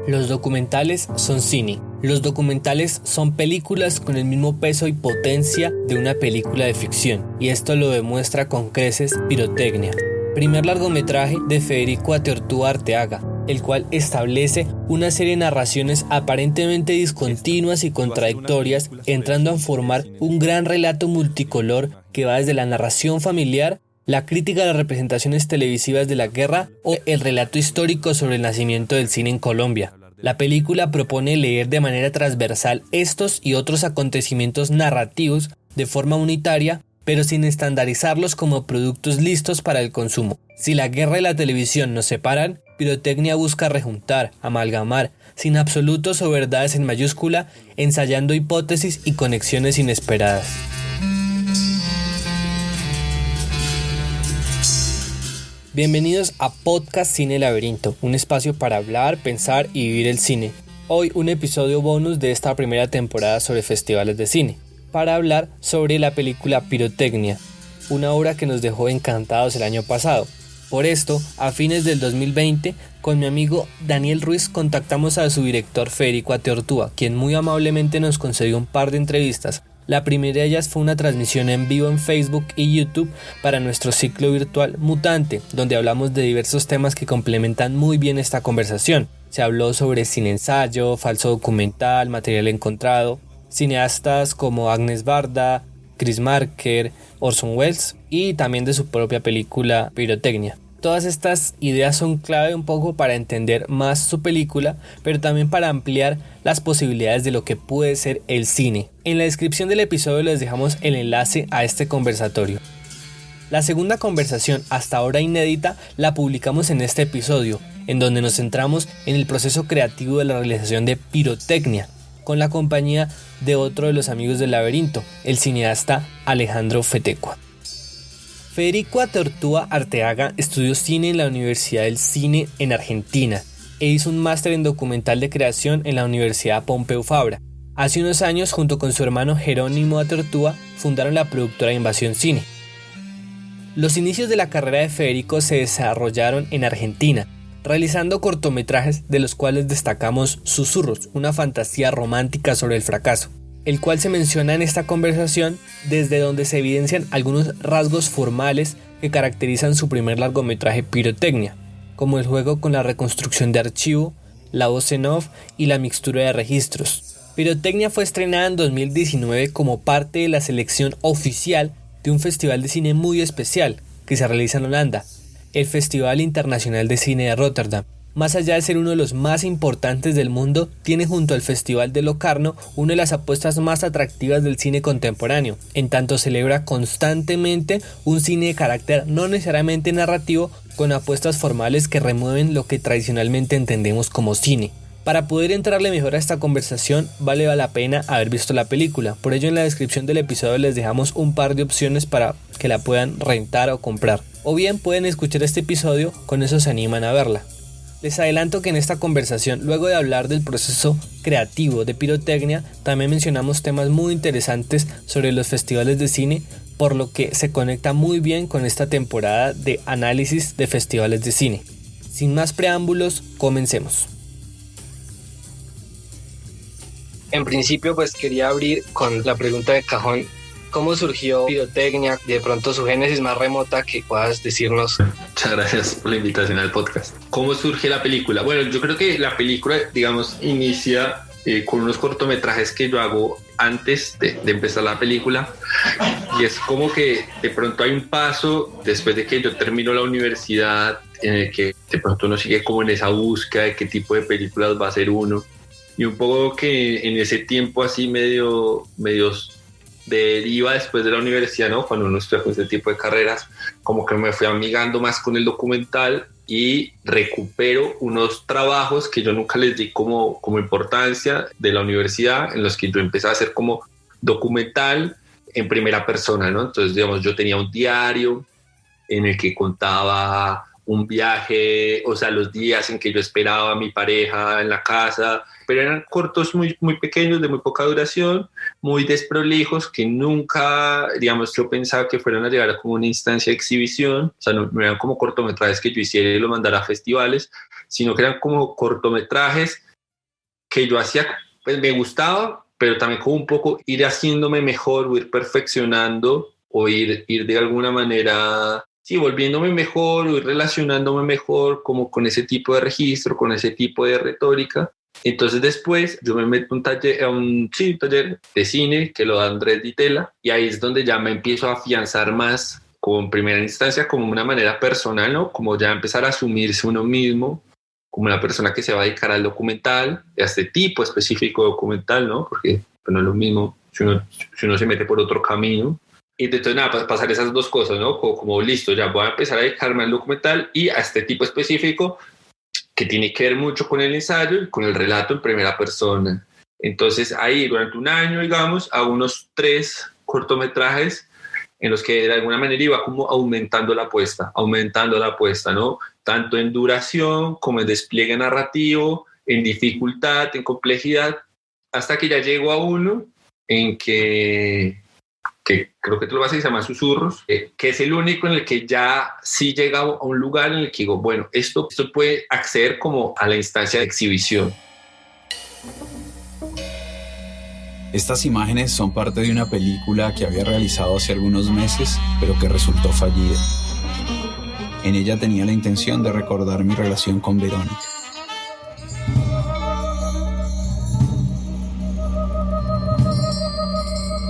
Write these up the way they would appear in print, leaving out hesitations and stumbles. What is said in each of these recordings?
Los documentales son cine. Los documentales son películas con el mismo peso y potencia de una película de ficción, y esto lo demuestra con creces Pirotecnia, primer largometraje de Federico Atertúa Arteaga, el cual establece una serie de narraciones aparentemente discontinuas y contradictorias, entrando a formar un gran relato multicolor que va desde la narración familiar, la crítica a las representaciones televisivas de la guerra o el relato histórico sobre el nacimiento del cine en Colombia. La película propone leer de manera transversal estos y otros acontecimientos narrativos de forma unitaria, pero sin estandarizarlos como productos listos para el consumo. Si la guerra y la televisión nos separan, Pirotecnia busca rejuntar, amalgamar, sin absolutos o verdades en mayúscula, ensayando hipótesis y conexiones inesperadas. Bienvenidos a Podcast Cine Laberinto, un espacio para hablar, pensar y vivir el cine. Hoy un episodio bonus de esta primera temporada sobre festivales de cine, para hablar sobre la película Pirotecnia, una obra que nos dejó encantados el año pasado. Por esto, a fines del 2020, con mi amigo Daniel Ruiz contactamos a su director Federico Atertúa, quien muy amablemente nos concedió un par de entrevistas. La primera de ellas fue una transmisión en vivo en Facebook y YouTube para nuestro ciclo virtual Mutante, donde hablamos de diversos temas que complementan muy bien esta conversación. Se habló sobre cine ensayo, falso documental, material encontrado, cineastas como Agnes Barda, Chris Marker, Orson Welles y también de su propia película Pirotecnia. Todas estas ideas son clave un poco para entender más su película, pero también para ampliar las posibilidades de lo que puede ser el cine. En la descripción del episodio les dejamos el enlace a este conversatorio. La segunda conversación, hasta ahora inédita, la publicamos en este episodio, en donde nos centramos en el proceso creativo de la realización de Pirotecnia, con la compañía de otro de los amigos del laberinto, el cineasta Alejandro Fetecua. Federico Atertúa Arteaga estudió cine en la Universidad del Cine en Argentina e hizo un máster en documental de creación en la Universidad Pompeu Fabra. Hace unos años, junto con su hermano Jerónimo Atertúa, fundaron la productora Invasión Cine. Los inicios de la carrera de Federico se desarrollaron en Argentina, realizando cortometrajes de los cuales destacamos Susurros, una fantasía romántica sobre el fracaso, el cual se menciona en esta conversación, desde donde se evidencian algunos rasgos formales que caracterizan su primer largometraje Pirotecnia, como el juego con la reconstrucción de archivo, la voz en off y la mixtura de registros. Pirotecnia fue estrenada en 2019 como parte de la selección oficial de un festival de cine muy especial que se realiza en Holanda, el Festival Internacional de Cine de Rotterdam. Más allá de ser uno de los más importantes del mundo, tiene junto al Festival de Locarno una de las apuestas más atractivas del cine contemporáneo, en tanto celebra constantemente un cine de carácter no necesariamente narrativo, con apuestas formales que remueven lo que tradicionalmente entendemos como cine. Para poder entrarle mejor a esta conversación, vale la pena haber visto la película. Por ello, en la descripción del episodio les dejamos un par de opciones para que la puedan rentar o comprar. O bien pueden escuchar este episodio, con eso se animan a verla. Les adelanto que en esta conversación, luego de hablar del proceso creativo de Pirotecnia, también mencionamos temas muy interesantes sobre los festivales de cine, por lo que se conecta muy bien con esta temporada de análisis de festivales de cine. Sin más preámbulos, comencemos. En principio, pues quería abrir con la pregunta de cajón: ¿cómo surgió Pirotecnia? De pronto su génesis más remota, que puedas decirnos. Muchas gracias por la invitación al podcast. ¿Cómo surge la película? Bueno, yo creo que la película, digamos, inicia con unos cortometrajes que yo hago antes de empezar la película, y es como que de pronto hay un paso después de que yo termino la universidad en el que de pronto uno sigue como en esa búsqueda de qué tipo de películas va a hacer uno, y un poco que en ese tiempo así medio deriva después de la universidad, ¿no? Cuando uno estudia con ese tipo de carreras, como que me fui amigando más con el documental y recupero unos trabajos que yo nunca les di como importancia de la universidad, en los que yo empecé a hacer como documental en primera persona, ¿no? Entonces, digamos, yo tenía un diario en el que contaba un viaje, o sea, los días en que yo esperaba a mi pareja en la casa, pero eran cortos muy, muy pequeños, de muy poca duración, muy desprolijos, que nunca, digamos, yo pensaba que fueran a llegar a como una instancia de exhibición, o sea, no eran como cortometrajes que yo hiciera y los mandara a festivales, sino que eran como cortometrajes que yo hacía, pues me gustaba, pero también como un poco ir haciéndome mejor o ir perfeccionando o ir de alguna manera, sí, volviéndome mejor o ir relacionándome mejor como con ese tipo de registro, con ese tipo de retórica. Entonces después yo me meto a un taller, un taller de cine que lo da Andrés Ditela, y ahí es donde ya me empiezo a afianzar más como en primera instancia como una manera personal, ¿no? Como ya empezar a asumirse uno mismo como una persona que se va a dedicar al documental, a este tipo específico de documental, ¿no? Porque pues, no es lo mismo si uno se mete por otro camino. Y entonces nada, pasar esas dos cosas, ¿no? Como listo, ya voy a empezar a dedicarme al documental y a este tipo específico que tiene que ver mucho con el ensayo y con el relato en primera persona. Entonces ahí durante un año, digamos, hago unos 3 cortometrajes en los que de alguna manera iba como aumentando la apuesta, ¿no? Tanto en duración como en despliegue narrativo, en dificultad, en complejidad, hasta que ya llego a uno en que creo que tú lo vas a llamar Susurros, que es el único en el que ya sí llega a un lugar en el que digo, bueno, esto puede acceder como a la instancia de exhibición. Estas imágenes son parte de una película que había realizado hace algunos meses, pero que resultó fallida. En ella tenía la intención de recordar mi relación con Verónica.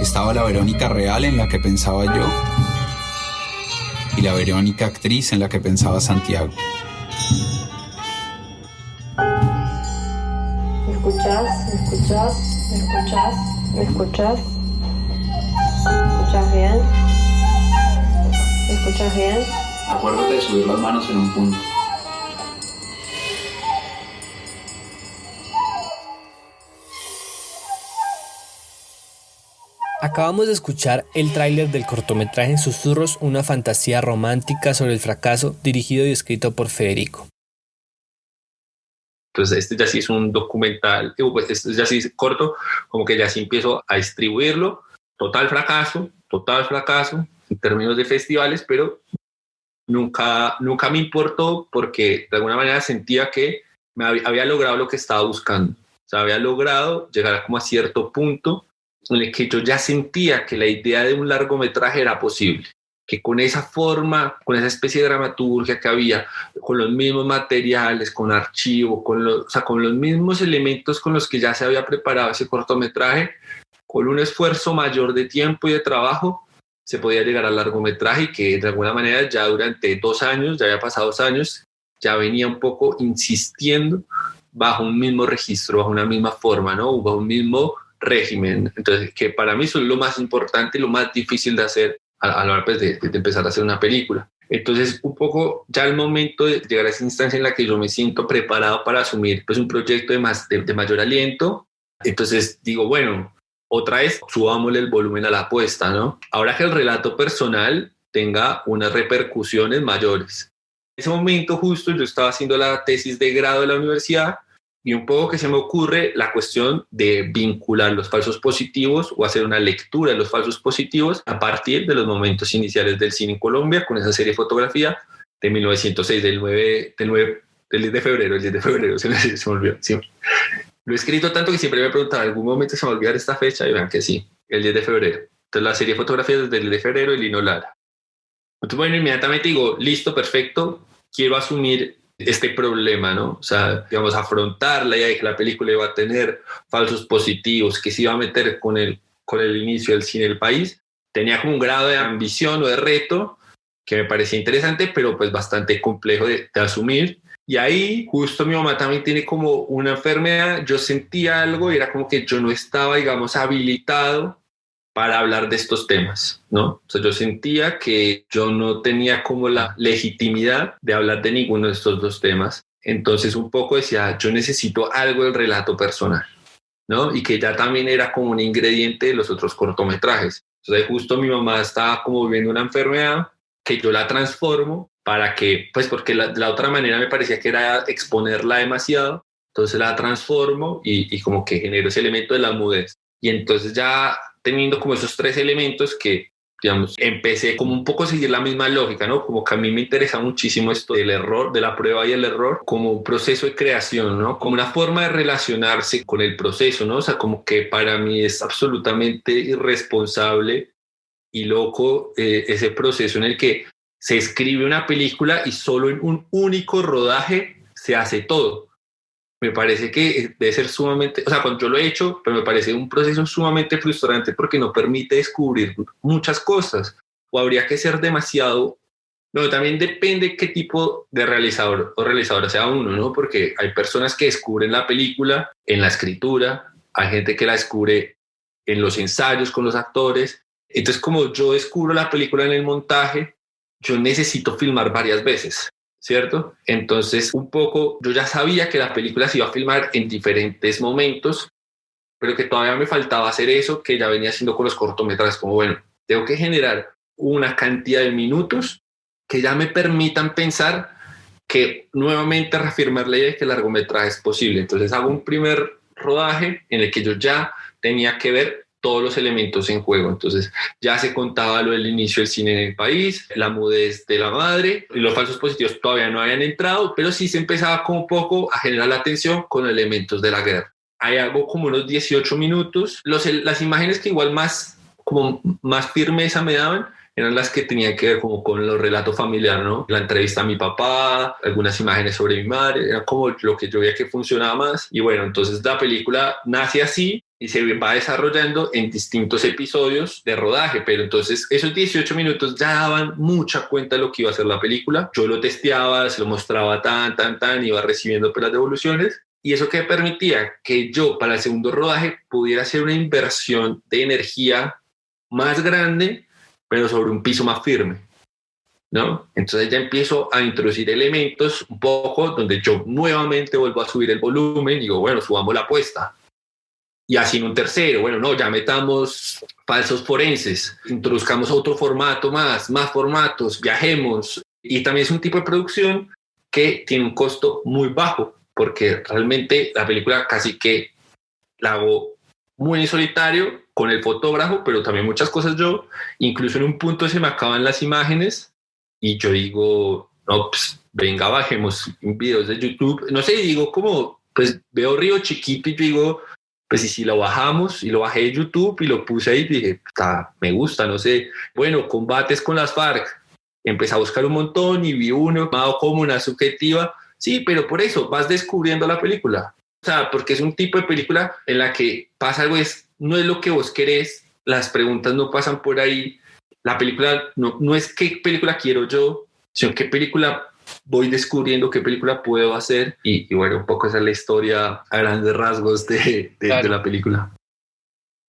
Estaba la Verónica real en la que pensaba yo y la Verónica actriz en la que pensaba Santiago. ¿Me escuchás? ¿Me escuchás? ¿Me escuchás? ¿Me escuchás? ¿Me escuchás bien? ¿Me escuchás bien? Acuérdate de subir las manos en un punto. Acabamos de escuchar el tráiler del cortometraje Susurros, una fantasía romántica sobre el fracaso, dirigido y escrito por Federico. Entonces este ya sí es un documental, pues este ya sí es corto, como que ya sí empiezo a distribuirlo. Total fracaso en términos de festivales, pero nunca me importó porque de alguna manera sentía que había logrado lo que estaba buscando. O sea, había logrado llegar como a cierto punto en el que yo ya sentía que la idea de un largometraje era posible, que con esa forma, con esa especie de dramaturgia que había, con los mismos materiales, con archivo, con los mismos elementos con los que ya se había preparado ese cortometraje, con un esfuerzo mayor de tiempo y de trabajo, se podía llegar al largometraje, y que de alguna manera ya durante 2 años, ya había pasado 2 años, ya venía un poco insistiendo bajo un mismo registro, bajo una misma forma, ¿no? Bajo un mismo régimen. Entonces, que para mí eso es lo más importante y lo más difícil de hacer a la hora pues, de empezar a hacer una película. Entonces, un poco ya el momento de llegar a esa instancia en la que yo me siento preparado para asumir pues, un proyecto de mayor aliento. Entonces digo, bueno, otra vez subámosle el volumen a la apuesta, ¿no? Ahora que el relato personal tenga unas repercusiones mayores. En ese momento justo yo estaba haciendo la tesis de grado de la universidad y un poco que se me ocurre la cuestión de vincular los falsos positivos o hacer una lectura de los falsos positivos a partir de los momentos iniciales del cine en Colombia con esa serie de fotografía de 1906, del 10 de febrero, se me olvidó. Sí. Lo he escrito tanto que siempre me preguntan, ¿algún momento se me va a olvidar esta fecha? Y vean que sí, el 10 de febrero. Entonces la serie de fotografías desde el 10 de febrero, el Lino Lara. Entonces, bueno, inmediatamente digo, listo, perfecto, quiero asumir este problema, ¿no? O sea, digamos, afrontar la idea de que la película iba a tener falsos positivos, que se iba a meter con el inicio del cine del país. Tenía como un grado de ambición o de reto que me parecía interesante, pero pues bastante complejo de asumir. Y ahí justo mi mamá también tiene como una enfermedad, yo sentía algo y era como que yo no estaba, digamos, habilitado para hablar de estos temas, ¿no? O sea, yo sentía que yo no tenía como la legitimidad de hablar de ninguno de estos 2 temas. Entonces un poco decía, yo necesito algo del relato personal, ¿no? Y que ya también era como un ingrediente de los otros cortometrajes. Entonces justo mi mamá estaba como viviendo una enfermedad que yo la transformo para que, pues porque la otra manera me parecía que era exponerla demasiado, entonces la transformo y como que genero ese elemento de la mudez. Y entonces ya teniendo como esos 3 elementos que digamos, empecé como un poco a seguir la misma lógica, ¿no? Como que a mí me interesa muchísimo esto del error, de la prueba y el error, como un proceso de creación, ¿no? Como una forma de relacionarse con el proceso, ¿no? O sea, como que para mí es absolutamente irresponsable y loco ese proceso en el que se escribe una película y solo en un único rodaje se hace todo. Me parece que debe ser sumamente, o sea, cuando yo lo he hecho, pero me parece un proceso sumamente frustrante porque no permite descubrir muchas cosas, o habría que ser demasiado, no, también depende qué tipo de realizador o realizadora sea uno, ¿no? Porque hay personas que descubren la película en la escritura, hay gente que la descubre en los ensayos con los actores, entonces como yo descubro la película en el montaje, yo necesito filmar varias veces, ¿cierto? Entonces, un poco, yo ya sabía que la película se iba a filmar en diferentes momentos, pero que todavía me faltaba hacer eso que ya venía haciendo con los cortometrajes, como bueno, tengo que generar una cantidad de minutos que ya me permitan pensar que nuevamente reafirmar la idea de que el largometraje es posible. Entonces hago un primer rodaje en el que yo ya tenía que ver todos los elementos en juego. Entonces ya se contaba lo del inicio del cine en el país, la mudez de la madre, y los falsos positivos todavía no habían entrado, pero sí se empezaba como un poco a generar la tensión con elementos de la guerra. Ahí hago como unos 18 minutos. Las imágenes que igual como más firmeza me daban eran las que tenían que ver como con los relatos familiares, ¿no? La entrevista a mi papá, algunas imágenes sobre mi madre, era como lo que yo veía que funcionaba más. Y bueno, entonces la película nace así y se va desarrollando en distintos episodios de rodaje, pero entonces esos 18 minutos ya daban mucha cuenta de lo que iba a ser la película. Yo lo testeaba, se lo mostraba iba recibiendo las devoluciones. Y eso que permitía que yo para el segundo rodaje pudiera hacer una inversión de energía más grande, pero sobre un piso más firme, ¿no? Entonces ya empiezo a introducir elementos un poco donde yo nuevamente vuelvo a subir el volumen y digo, bueno, subamos la apuesta. Y así en un tercero, bueno, no, ya metamos falsos forenses, introduzcamos otro formato más formatos, viajemos. Y también es un tipo de producción que tiene un costo muy bajo, porque realmente la película casi que la hago muy en solitario con el fotógrafo, pero también muchas cosas yo. Incluso en un punto se me acaban las imágenes y yo digo, no, pues venga, bajemos videos de YouTube. No sé, digo como, pues veo Río Chiquito y yo digo, pues y si lo bajamos, y lo bajé de YouTube y lo puse ahí y dije, me gusta, no sé. Bueno, combates con las FARC. Empecé a buscar un montón y vi uno llamado como una subjetiva. Sí, pero por eso vas descubriendo la película. O sea, porque es un tipo de película en la que pasa algo, no es lo que vos querés, las preguntas no pasan por ahí, la película no es qué película quiero yo, sino qué película voy descubriendo, qué película puedo hacer y bueno, un poco esa es la historia a grandes rasgos de la película.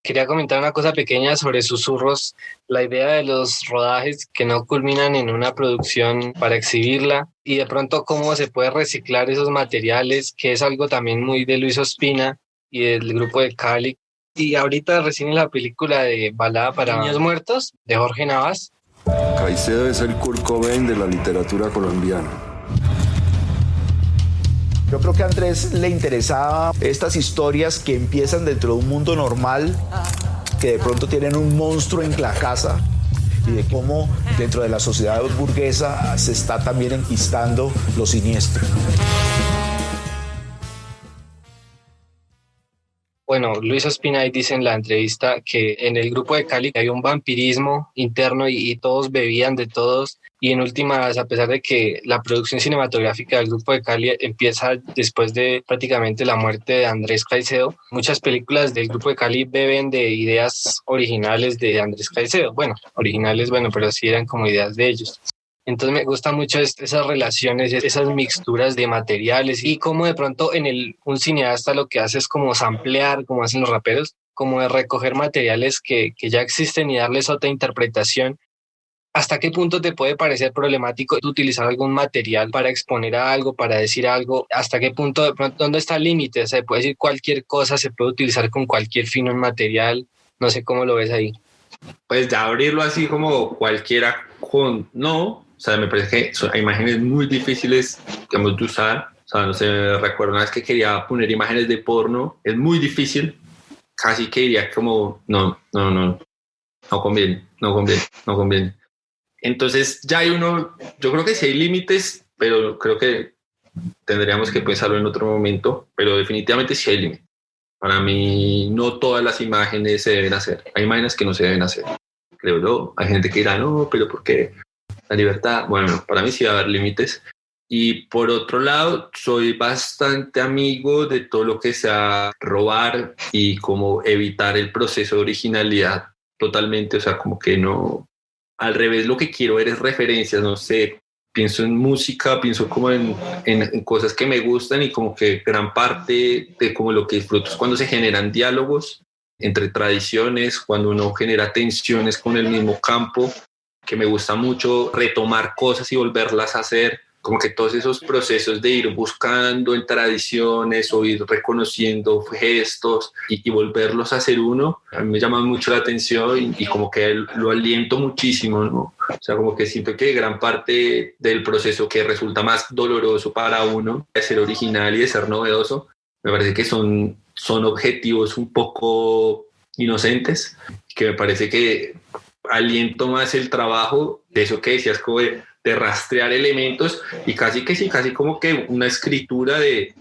Quería comentar una cosa pequeña sobre Susurros, la idea de los rodajes que no culminan en una producción para exhibirla y de pronto cómo se puede reciclar esos materiales, que es algo también muy de Luis Ospina y del grupo de Cali. Y ahorita recién en la película de Balada para Niños Muertos de Jorge Navas. Caicedo es el Kurt Cobain de la literatura colombiana. Yo creo que a Andrés le interesaba estas historias que empiezan dentro de un mundo normal, que de pronto tienen un monstruo en la casa, y de cómo dentro de la sociedad burguesa se está también enquistando lo siniestro. Bueno, Luis Ospina dice en la entrevista que en el grupo de Cali hay un vampirismo interno y todos bebían de todos. Y en últimas, a pesar de que la producción cinematográfica del grupo de Cali empieza después de prácticamente la muerte de Andrés Caicedo, muchas películas del grupo de Cali beben de ideas originales de Andrés Caicedo. Bueno, originales, pero sí eran como ideas de ellos. Entonces me gustan mucho esas relaciones, esas mixturas de materiales y cómo de pronto un cineasta lo que hace es como samplear, como hacen los raperos, como de recoger materiales que ya existen y darles otra interpretación. ¿Hasta qué punto te puede parecer problemático utilizar algún material para exponer algo, para decir algo? ¿Hasta qué punto, de pronto, dónde está el límite? O sea, se puede decir cualquier cosa, se puede utilizar con cualquier fin un material. No sé cómo lo ves ahí. Pues ya abrirlo así como cualquiera no. O sea, me parece que son imágenes muy difíciles, digamos, de usar. O sea, no sé, recuerdo una vez que quería poner imágenes de porno. Es muy difícil. Casi que diría como, no. no conviene. Entonces ya hay yo creo que sí hay límites, pero creo que tendríamos que pensarlo en otro momento, pero definitivamente sí hay límites. Para mí no todas las imágenes se deben hacer, hay imágenes que no se deben hacer, creo yo. Hay gente que dirá, no, pero ¿por qué? La libertad, bueno, para mí sí va a haber límites. Y por otro lado, soy bastante amigo de todo lo que sea robar y como evitar el proceso de originalidad totalmente, o sea, como que no, al revés, lo que quiero ver es referencias, no sé, pienso en música, pienso como en cosas que me gustan y como que gran parte de como lo que disfruto es cuando se generan diálogos entre tradiciones, cuando uno genera tensiones con el mismo campo, que me gusta mucho retomar cosas y volverlas a hacer, como que todos esos procesos de ir buscando en tradiciones o ir reconociendo gestos y volverlos a hacer uno, a mí me llama mucho la atención y como que lo aliento muchísimo, ¿no? O sea, como que siento que gran parte del proceso que resulta más doloroso para uno de ser original y de ser novedoso, me parece que son objetivos un poco inocentes, que me parece que aliento más el trabajo de eso que decías, como de rastrear elementos y casi como que una escritura de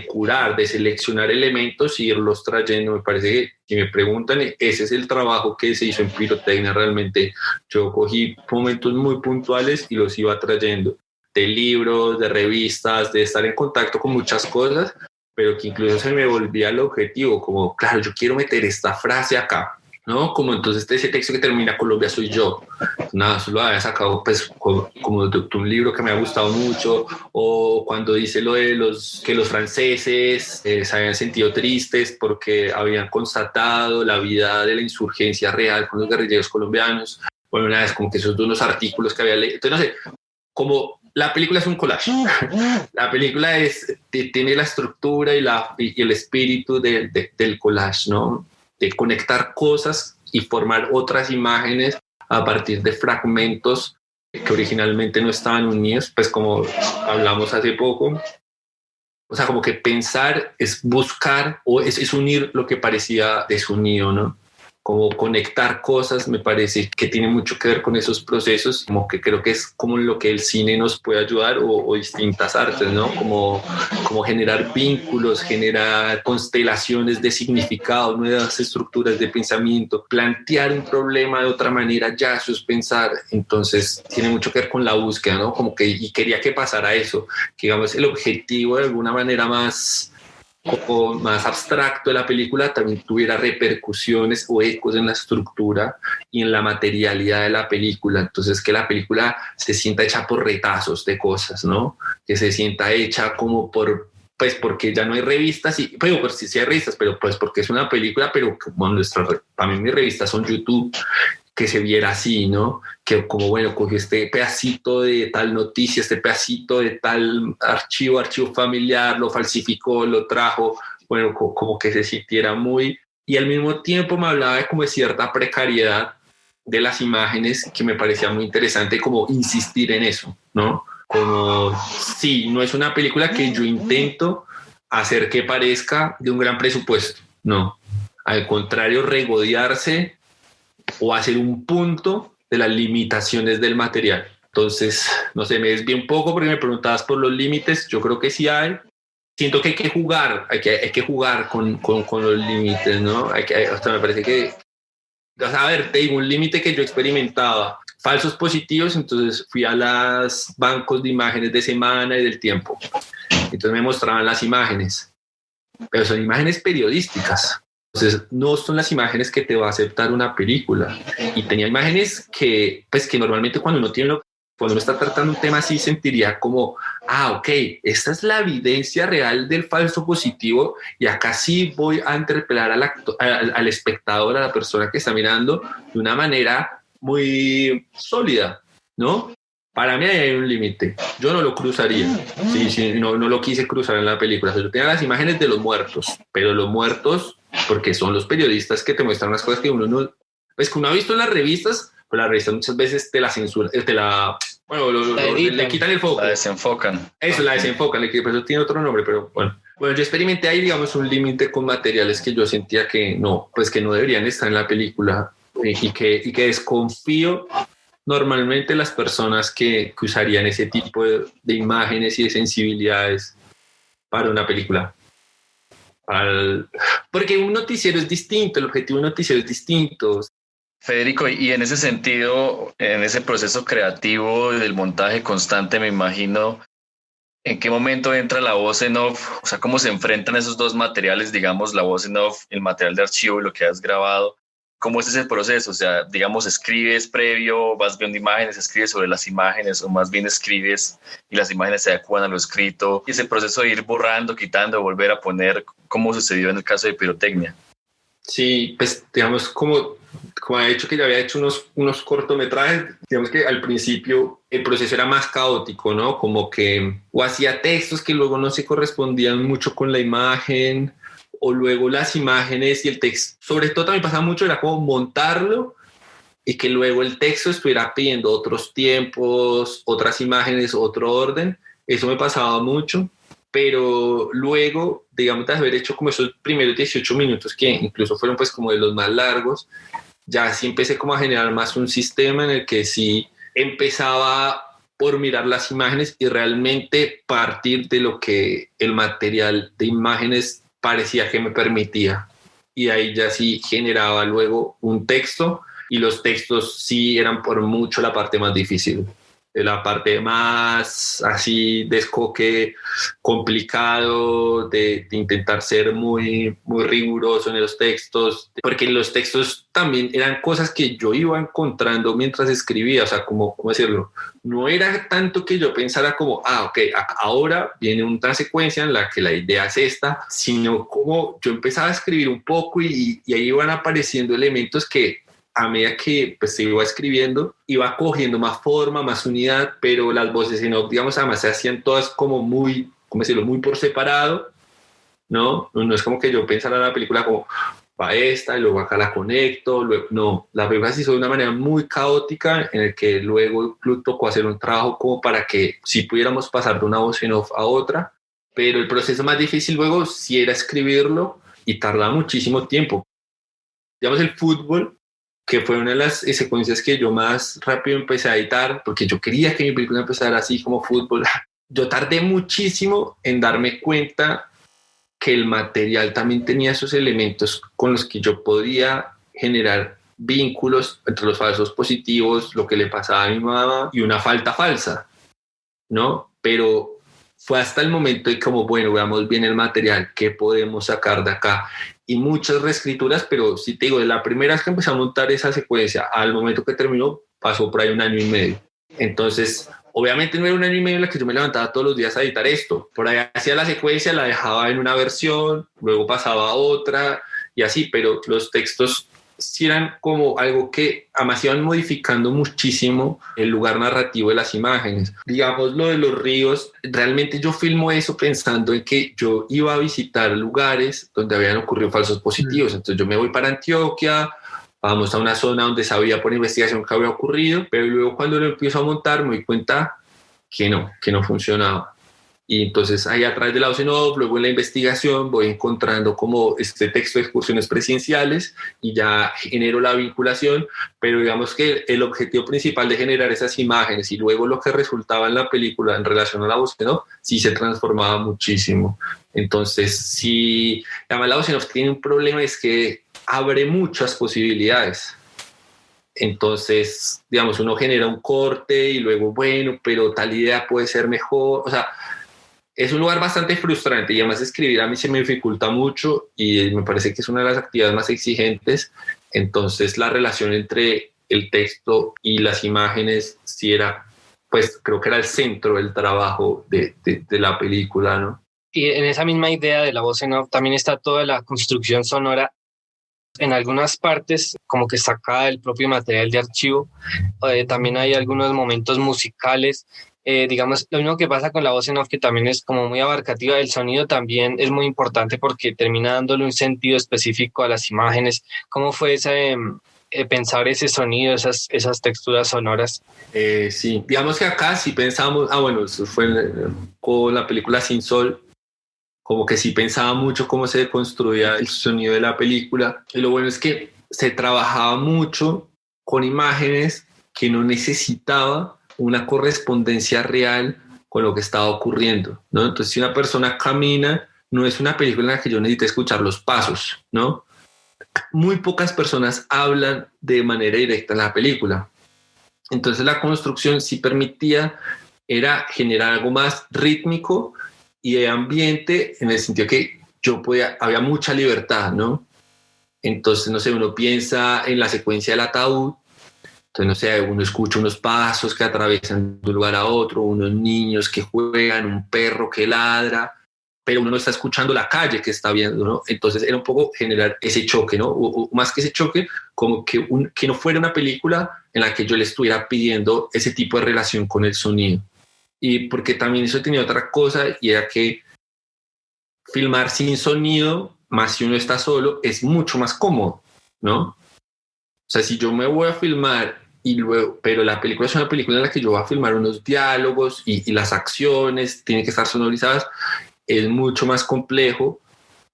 curar, de seleccionar elementos y irlos trayendo. Me parece que, si me preguntan, ese es el trabajo que se hizo en Pirotecnia realmente. Yo cogí momentos muy puntuales y los iba trayendo de libros, de revistas, de estar en contacto con muchas cosas, pero que incluso se me volvía el objetivo, como, claro, yo quiero meter esta frase acá, ¿no? Como entonces ese texto que termina Colombia soy yo. Nada, eso lo había sacado pues como de un libro que me ha gustado mucho, o cuando dice lo de que los franceses se habían sentido tristes porque habían constatado la vida de la insurgencia real con los guerrilleros colombianos. Bueno, una vez como que esos unos artículos que había leído. Entonces, no sé, como la película es un collage. La película tiene la estructura y el espíritu del collage, ¿no? De conectar cosas y formar otras imágenes a partir de fragmentos que originalmente no estaban unidos, pues como hablamos hace poco. O sea, como que pensar es buscar o es unir lo que parecía desunido, ¿no? Como conectar cosas, me parece que tiene mucho que ver con esos procesos, como que creo que es como lo que el cine nos puede ayudar o distintas artes, ¿no? Como generar vínculos, generar constelaciones de significado, nuevas estructuras de pensamiento, plantear un problema de otra manera, ya eso es pensar. Entonces tiene mucho que ver con la búsqueda, ¿no? Como que, y quería que pasara eso, que digamos el objetivo de alguna manera más abstracto de la película también tuviera repercusiones o ecos en la estructura y en la materialidad de la película. Entonces que la película se sienta hecha por retazos de cosas, ¿no? Que se sienta hecha como porque ya no hay revistas, pero pues sí hay revistas, pero pues porque es una película, pero como para mí mis revistas son YouTube, que se viera así, ¿no? Que como, bueno, cogió este pedacito de tal noticia, este pedacito de tal archivo familiar, lo falsificó, lo trajo, bueno, como que se sintiera muy... Y al mismo tiempo me hablaba de como de cierta precariedad de las imágenes que me parecía muy interesante, como insistir en eso, ¿no? Como, sí, no es una película que yo intento hacer que parezca de un gran presupuesto, no. Al contrario, regodearse o hacer un punto de las limitaciones del material. Entonces, no sé, me desvié un poco porque me preguntabas por los límites. Yo creo que sí hay. Siento que hay que jugar, hay que jugar con los límites, ¿no? O sea, me parece que, o sea, a ver, te digo, un límite que yo experimentaba, falsos positivos, entonces fui a los bancos de imágenes de Semana y del Tiempo. Entonces me mostraban las imágenes, pero son imágenes periodísticas. Entonces, no son las imágenes que te va a aceptar una película. Y tenía imágenes que normalmente cuando uno está tratando un tema así, sentiría como, ok, esta es la evidencia real del falso positivo y acá sí voy a interpelar al espectador, a la persona que está mirando de una manera muy sólida, ¿no? Para mí hay un límite. Yo no lo cruzaría. Sí, no lo quise cruzar en la película. O sea, yo tenía las imágenes de los muertos, pero los muertos, porque son los periodistas que te muestran las cosas que uno no... Pues que uno ha visto en las revistas, pero las revistas muchas veces te la censuran, le quitan el foco. La desenfocan. Eso, la desenfocan, eso tiene otro nombre, pero bueno. Bueno, yo experimenté ahí, digamos, un límite con materiales que yo sentía que no deberían estar en la película, y que desconfío normalmente las personas que usarían ese tipo de imágenes y de sensibilidades para una película. Porque un noticiero es distinto, el objetivo de un noticiero es distinto. Federico, y en ese sentido, en ese proceso creativo del montaje constante, me imagino, ¿en qué momento entra la voz en off? O sea, ¿cómo se enfrentan esos dos materiales, digamos, la voz en off, el material de archivo y lo que has grabado? ¿Cómo es ese proceso? O sea, digamos, ¿escribes previo, vas viendo imágenes, escribes sobre las imágenes, o más bien escribes y las imágenes se adecuan a lo escrito? Y ese proceso de ir borrando, quitando, volver a poner, ¿cómo sucedió en el caso de Pirotecnia? Sí, pues digamos, como ha hecho que ya había hecho unos cortometrajes, digamos que al principio el proceso era más caótico, ¿no? Como que o hacía textos que luego no se correspondían mucho con la imagen, o luego las imágenes y el texto, sobre todo también pasaba mucho, era como montarlo y que luego el texto estuviera pidiendo otros tiempos, otras imágenes, otro orden. Eso me pasaba mucho, pero luego, digamos, de haber hecho como esos primeros 18 minutos, que incluso fueron pues como de los más largos, ya sí empecé como a generar más un sistema en el que sí empezaba por mirar las imágenes y realmente partir de lo que el material de imágenes parecía que me permitía. Y ahí ya sí generaba luego un texto, y los textos sí eran por mucho la parte más difícil. La parte más así de escoque complicado, de intentar ser muy, muy riguroso en los textos, porque los textos también eran cosas que yo iba encontrando mientras escribía, o sea, ¿cómo decirlo? No era tanto que yo pensara como, ok, ahora viene una secuencia en la que la idea es esta, sino como yo empezaba a escribir un poco y ahí iban apareciendo elementos que a medida que pues, se iba escribiendo, iba cogiendo más forma, más unidad, pero las voces en off, digamos, además se hacían todas como muy, ¿cómo decirlo?, muy por separado, ¿no? No es como que yo pensara en la película como, va esta, y luego acá la conecto, luego, no, la película se hizo de una manera muy caótica, en el que luego tocó hacer un trabajo como para que sí pudiéramos pasar de una voz en off a otra, pero el proceso más difícil luego sí era escribirlo, y tardaba muchísimo tiempo. Digamos, el fútbol, que fue una de las secuencias que yo más rápido empecé a editar, porque yo quería que mi película empezara así como fútbol. Yo tardé muchísimo en darme cuenta que el material también tenía esos elementos con los que yo podía generar vínculos entre los falsos positivos, lo que le pasaba a mi mamá y una falta falsa, ¿no? Pero fue hasta el momento de como, bueno, veamos bien el material, ¿qué podemos sacar de acá? Y muchas reescrituras, pero si te digo, de la primera vez que empecé a montar esa secuencia al momento que terminó, pasó por ahí 1 año y medio. Entonces, obviamente no era 1 año y medio en la que yo me levantaba todos los días a editar esto. Por ahí hacía la secuencia, la dejaba en una versión, luego pasaba a otra y así, pero los textos sí eran como algo que además iban modificando muchísimo el lugar narrativo de las imágenes. Digamos, lo de los ríos, realmente yo filmo eso pensando en que yo iba a visitar lugares donde habían ocurrido falsos positivos. Entonces yo me voy para Antioquia, vamos a una zona donde sabía por investigación que había ocurrido, pero luego cuando lo empiezo a montar me doy cuenta que no funcionaba. Y entonces ahí a través de la voz en off, luego en la investigación voy encontrando como este texto de excursiones presidenciales y ya genero la vinculación, pero digamos que el objetivo principal de generar esas imágenes y luego lo que resultaba en la película en relación a la voz en off, sí se transformaba muchísimo. Entonces sí, además la voz en off tiene un problema, es que abre muchas posibilidades. Entonces, digamos, uno genera un corte y luego, bueno, pero tal idea puede ser mejor, o sea, es un lugar bastante frustrante y además escribir a mí se me dificulta mucho y me parece que es una de las actividades más exigentes. Entonces la relación entre el texto y las imágenes sí era, pues creo que era el centro del trabajo de la película, ¿no? Y en esa misma idea de la voz en off también está toda la construcción sonora. En algunas partes como que sacada del propio material de archivo, también hay algunos momentos musicales. Digamos, lo mismo que pasa con la voz en off, que también es como muy abarcativa. El sonido también es muy importante porque termina dándole un sentido específico a las imágenes. ¿Cómo fue ese pensar ese sonido, esas texturas sonoras? Sí, digamos que acá sí pensamos, bueno, eso fue con la película Sin Sol, como que sí pensaba mucho cómo se construía el sonido de la película. Y lo bueno es que se trabajaba mucho con imágenes que no necesitaba una correspondencia real con lo que estaba ocurriendo, ¿no? Entonces, si una persona camina, no es una película en la que yo necesite escuchar los pasos, ¿no? Muy pocas personas hablan de manera directa en la película. Entonces, la construcción sí permitía, era generar algo más rítmico y de ambiente, en el sentido que había mucha libertad, ¿no? Entonces, no sé, uno piensa en la secuencia del ataúd. Entonces, no sé, uno escucha unos pasos que atraviesan de un lugar a otro, unos niños que juegan, un perro que ladra, pero uno no está escuchando la calle que está viendo, ¿no? Entonces era un poco generar ese choque, ¿no? O más que ese choque, como que no fuera una película en la que yo le estuviera pidiendo ese tipo de relación con el sonido. Y porque también eso tenía otra cosa, y era que filmar sin sonido, más si uno está solo, es mucho más cómodo, ¿no? O sea, si yo me voy a filmar y luego, pero la película es una película en la que yo voy a filmar unos diálogos y las acciones tienen que estar sonorizadas, es mucho más complejo,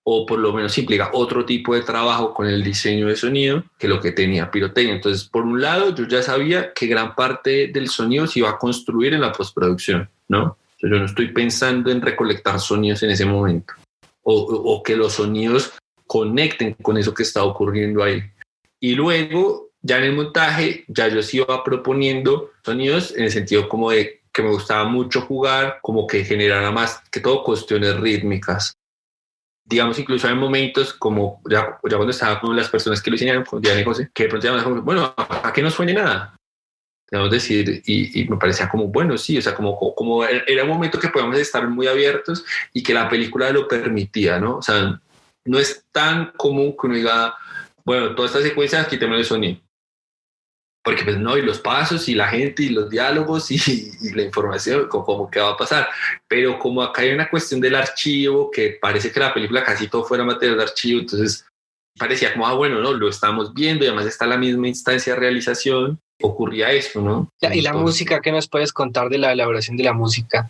o por lo menos implica otro tipo de trabajo con el diseño de sonido que lo que tenía pirotecnia. Entonces, por un lado, yo ya sabía que gran parte del sonido se iba a construir en la postproducción, ¿no? Entonces, yo no estoy pensando en recolectar sonidos en ese momento, o que los sonidos conecten con eso que está ocurriendo ahí. Y luego, ya en el montaje, ya yo sí iba proponiendo sonidos en el sentido como de que me gustaba mucho jugar, como que generara más que todo cuestiones rítmicas. Digamos, incluso hay momentos como ya cuando estaba con las personas que lo diseñaron, con Diana y José, que de pronto llamaban, bueno, ¿a qué no suene nada? Debemos decir, y me parecía como, bueno, sí, o sea, como era un momento que podíamos estar muy abiertos y que la película lo permitía, ¿no? O sea, no es tan común que uno diga, bueno, todas estas secuencias, quíteme el sonido. Porque pues no, y los pasos y la gente y los diálogos y la información, como que va a pasar. Pero como acá hay una cuestión del archivo, que parece que la película casi todo fuera material de archivo, entonces parecía como, bueno, no, lo estamos viendo y además está la misma instancia de realización, ocurría eso, ¿no? ¿Y la música? ¿Qué nos puedes contar de la elaboración de la música?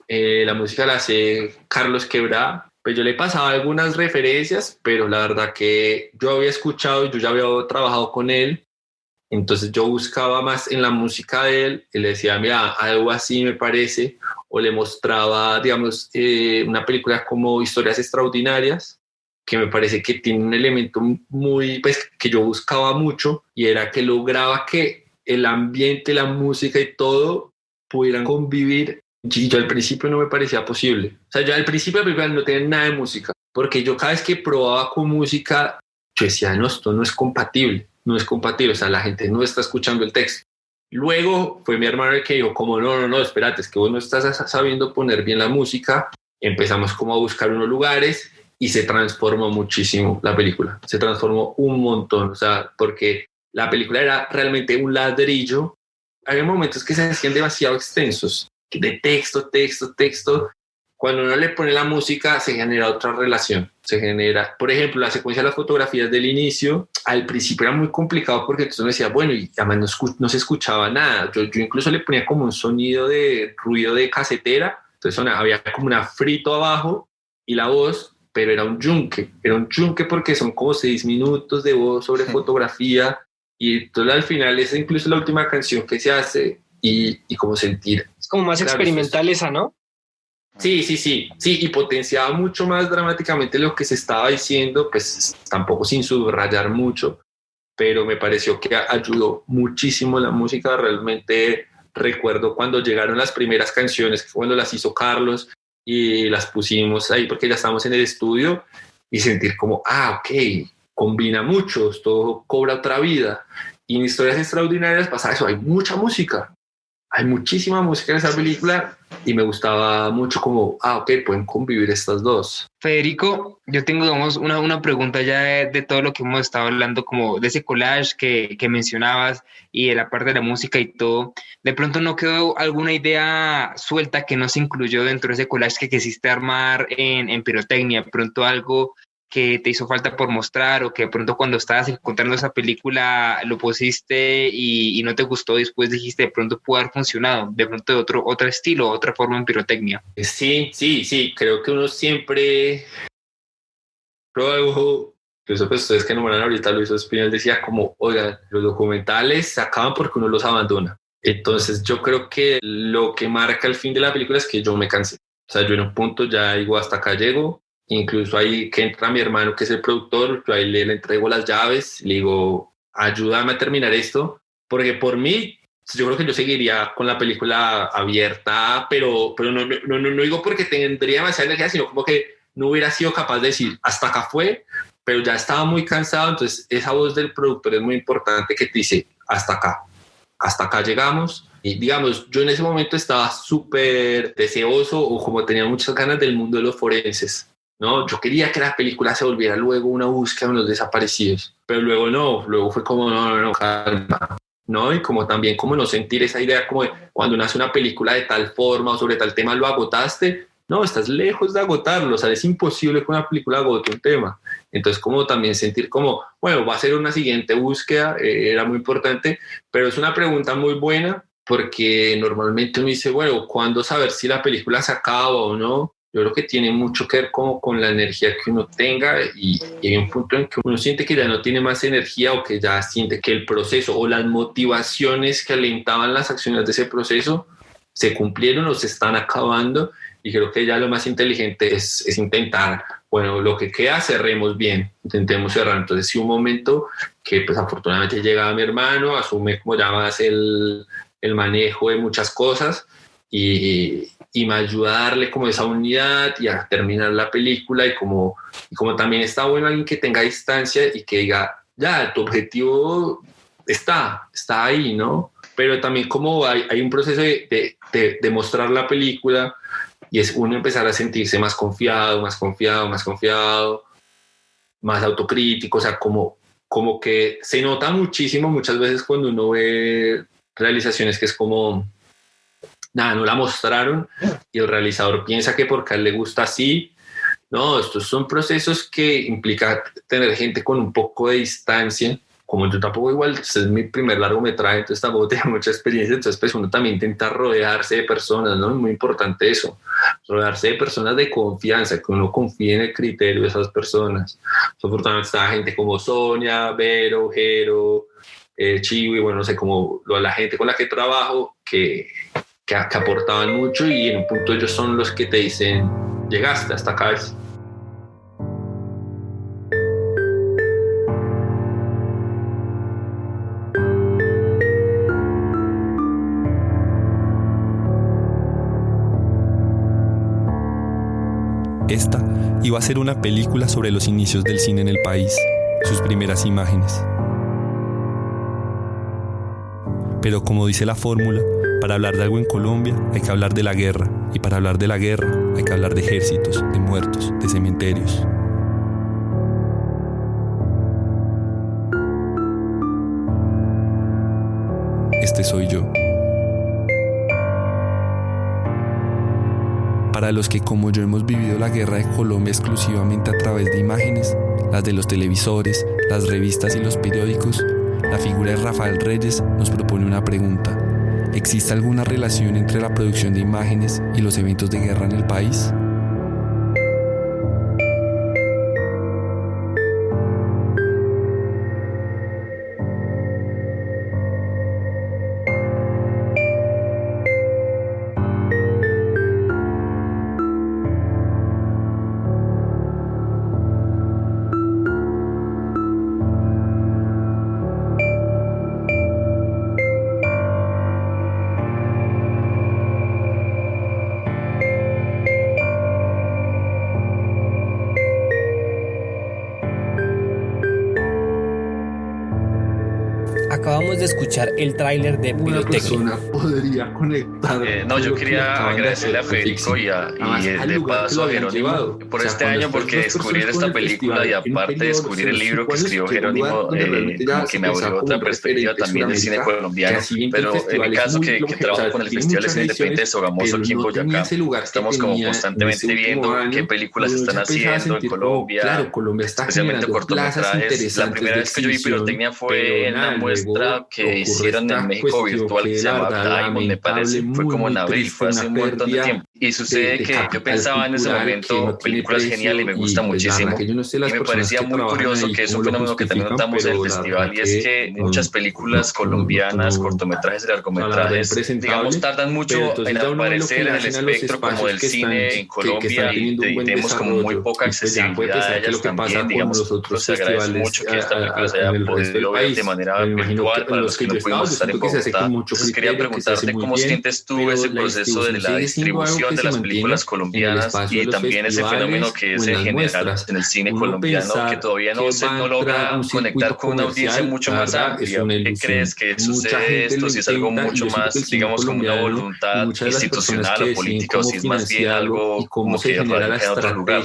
La música la hace Carlos Quebrada. Pues yo le pasaba algunas referencias, pero la verdad que yo había escuchado, yo ya había trabajado con él. Entonces yo buscaba más en la música de él, y le decía, mira, algo así me parece, o le mostraba, digamos, una película como Historias Extraordinarias, que me parece que tiene un elemento muy, pues, que yo buscaba mucho, y era que lograba que el ambiente, la música y todo pudieran convivir, y yo al principio no me parecía posible. O sea, yo al principio de la película no tenía nada de música, porque yo cada vez que probaba con música, yo decía, no, esto no es compatible. No es compatible, o sea, la gente no está escuchando el texto. Luego fue mi hermano el que dijo, como no, espérate, es que vos no estás sabiendo poner bien la música. Empezamos como a buscar unos lugares y se transformó muchísimo la película. Se transformó un montón, o sea, porque la película era realmente un ladrillo. Había momentos que se hacían demasiado extensos, de texto. Cuando uno le pone la música, se genera otra relación. Se genera, por ejemplo, la secuencia de las fotografías del inicio, al principio era muy complicado porque entonces me decía, bueno, y además no se escuchaba nada. Yo incluso le ponía como un sonido de ruido de casetera. Entonces había como una frito abajo y la voz, pero era un yunque. Era un yunque porque son como 6 minutos de voz sobre fotografía. Y entonces al final es incluso la última canción que se hace y como sentir. Es como más experimental esa, ¿no? Sí, y potenciaba mucho más dramáticamente lo que se estaba diciendo, pues tampoco sin subrayar mucho, pero me pareció que ayudó muchísimo la música. Realmente recuerdo cuando llegaron las primeras canciones, cuando las hizo Carlos y las pusimos ahí porque ya estábamos en el estudio, y sentir como, ok, combina mucho, esto cobra otra vida. Y en Historias Extraordinarias pasa eso, hay mucha música. Hay muchísima música en esa película y me gustaba mucho como, ok, pueden convivir estas dos. Federico, yo tengo, digamos, una pregunta ya de todo lo que hemos estado hablando, como de ese collage que mencionabas y de la parte de la música y todo. ¿De pronto no quedó alguna idea suelta que no se incluyó dentro de ese collage que quisiste armar en pirotecnia? ¿De pronto algo que te hizo falta por mostrar, o que de pronto cuando estabas encontrando esa película lo pusiste y no te gustó, después dijiste de pronto pudo haber funcionado, de pronto de otro estilo, otra forma en pirotecnia? Sí, creo que uno siempre prueba algo Incluso pues ustedes que nombran ahorita Luis Espinal decía como, oigan, los documentales se acaban porque uno los abandona. Entonces yo creo que lo que marca el fin de la película es que yo me cansé. O sea, yo en un punto ya digo, hasta acá llego. Incluso ahí que entra mi hermano, que es el productor, yo ahí le entrego las llaves, le digo, ayúdame a terminar esto, porque por mí, yo creo que yo seguiría con la película abierta, pero no digo porque tendría demasiada energía, sino como que no hubiera sido capaz de decir, hasta acá fue, pero ya estaba muy cansado. Entonces esa voz del productor es muy importante que te dice, hasta acá llegamos. Y digamos, yo en ese momento estaba súper deseoso o como tenía muchas ganas del mundo de los forenses, ¿no? Yo quería que la película se volviera luego una búsqueda de los desaparecidos, pero luego fue como, no, calma, ¿no? Y como también como no sentir esa idea como de cuando nace una película de tal forma o sobre tal tema lo agotaste, no, estás lejos de agotarlo, o sea, es imposible que una película agote un tema. Entonces como también sentir como, bueno, va a ser una siguiente búsqueda, era muy importante, pero es una pregunta muy buena porque normalmente uno dice, bueno, ¿cuándo saber si la película se acaba o no? Yo creo que tiene mucho que ver como con la energía que uno tenga y hay un punto en que uno siente que ya no tiene más energía o que ya siente que el proceso o las motivaciones que alentaban las acciones de ese proceso se cumplieron o se están acabando, y creo que ya lo más inteligente es intentar, bueno, lo que queda cerremos bien, intentemos cerrar. Entonces sí, un momento que pues afortunadamente llegaba mi hermano, asume como ya más el manejo de muchas cosas y me ayuda a darle como esa unidad y a terminar la película, y como también está bueno alguien que tenga distancia y que diga, ya, tu objetivo está ahí, ¿no? Pero también como hay un proceso de mostrar la película, y es uno empezar a sentirse más confiado, más autocrítico, o sea, como que se nota muchísimo muchas veces cuando uno ve realizaciones que es como, nada, no la mostraron y el realizador piensa que porque a él le gusta así. No, estos son procesos que implica tener gente con un poco de distancia. Como yo tampoco igual, este es mi primer largometraje, entonces tampoco tengo mucha experiencia, entonces pues uno también intenta rodearse de personas, ¿no? Es muy importante eso, rodearse de personas de confianza, que uno confíe en el criterio de esas personas. Afortunadamente está gente como Sonia, Vero, Jero, Chivo, y bueno, no sé, como la gente con la que trabajo, que aportaban mucho, y en un punto ellos son los que te dicen, llegaste hasta acá. Esta iba a ser una película sobre los inicios del cine en el país, sus primeras imágenes. Pero como dice la fórmula, para hablar de algo en Colombia hay que hablar de la guerra, y para hablar de la guerra hay que hablar de ejércitos, de muertos, de cementerios. Este soy yo. Para los que como yo hemos vivido la guerra de Colombia exclusivamente a través de imágenes, las de los televisores, las revistas y los periódicos, la figura de Rafael Reyes nos propone una pregunta. ¿Existe alguna relación entre la producción de imágenes y los eventos de guerra en el país? Acabamos de escuchar el tráiler de Pirotecnia. Una persona podría conectar. No, yo quería agradecerle a Federico y de paso a Jerónimo por este año, porque descubrir esta película y aparte descubrir el libro que escribió Jerónimo, que me abrió otra perspectiva también del cine colombiano. Pero en mi caso, que trabajo con el Festival de Cine Independiente de Sogamoso aquí en Boyacá, estamos como constantemente viendo qué películas están haciendo en Colombia, especialmente cortometrajes. La primera vez que yo vi Pirotecnia fue en la muestra que hicieron en México virtual, que se llama Diamond, me parece, fue como en abril, fue hace un montón de tiempo. Y sucede que yo pensaba en ese momento, películas geniales y me gusta muchísimo. Y me parecía muy curioso que es un fenómeno que también notamos en el festival, y es que muchas películas colombianas, cortometrajes y largometrajes, digamos, tardan mucho en aparecer en el espectro como del cine en Colombia, y tenemos como muy poca accesibilidad a ellas también, digamos. Se agradece mucho que esta película se haya podido ver de manera virtual para los que no pudimos estar en Bogotá. Entonces quería preguntarte cómo sientes tú ese proceso de la distribución de las películas colombianas y también ese fenómeno que es general en el cine colombiano, que todavía no logra conectar con una audiencia mucho más amplia. ¿Qué crees que sucede esto? Si es algo mucho más, digamos, como una voluntad institucional o política, o si es más bien algo como que radica en otro lugar.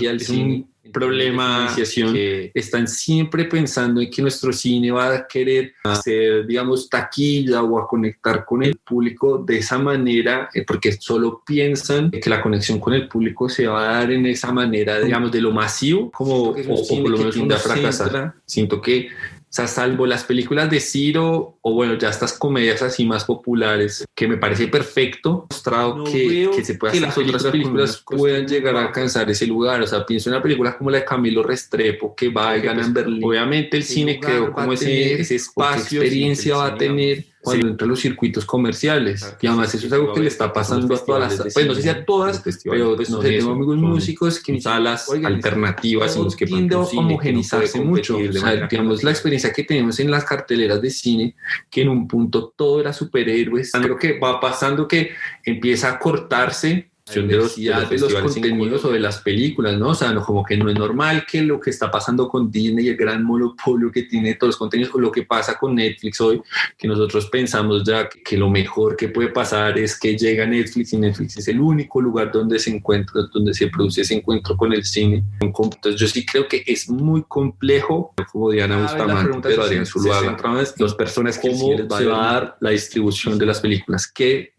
Problema que están siempre pensando en que nuestro cine va a querer hacer, digamos, taquilla o a conectar con el público de esa manera, porque solo piensan que la conexión con el público se va a dar en esa manera, digamos, de lo masivo, como o por lo menos tiende a fracasar. Siento que, o sea, salvo las películas de Ciro o bueno, ya estas comedias así más populares, que me parece perfecto, mostrado que se puede hacer, las otras películas puedan llegar a alcanzar ese lugar. O sea, pienso en una película como la de Camilo Restrepo, que va y gana en Berlín. Obviamente el cine creó como ese espacio, experiencia va a tener cuando entra a los circuitos comerciales. Y además eso es algo que le está pasando a todas las, pues no sé si a todas, pero pues, no sé, tengo amigos músicos que en salas alternativas en los que tiende a homogenizarse mucho. O sea, digamos, la experiencia que tenemos en las carteleras de cine, que en un punto todo era superhéroes. Creo que va pasando que empieza a cortarse de los contenidos o de las películas, ¿no? O sea, no, como que no es normal que lo que está pasando con Disney y el gran monopolio que tiene todos los contenidos, o lo que pasa con Netflix hoy, que nosotros pensamos ya que lo mejor que puede pasar es que llega Netflix, y Netflix es el único lugar donde se encuentra, donde se produce ese encuentro con el cine. Entonces yo sí creo que es muy complejo, como Diana Bustamante, pero Adrián Zuluaga, dos personas que cómo se va a dar la distribución de las películas,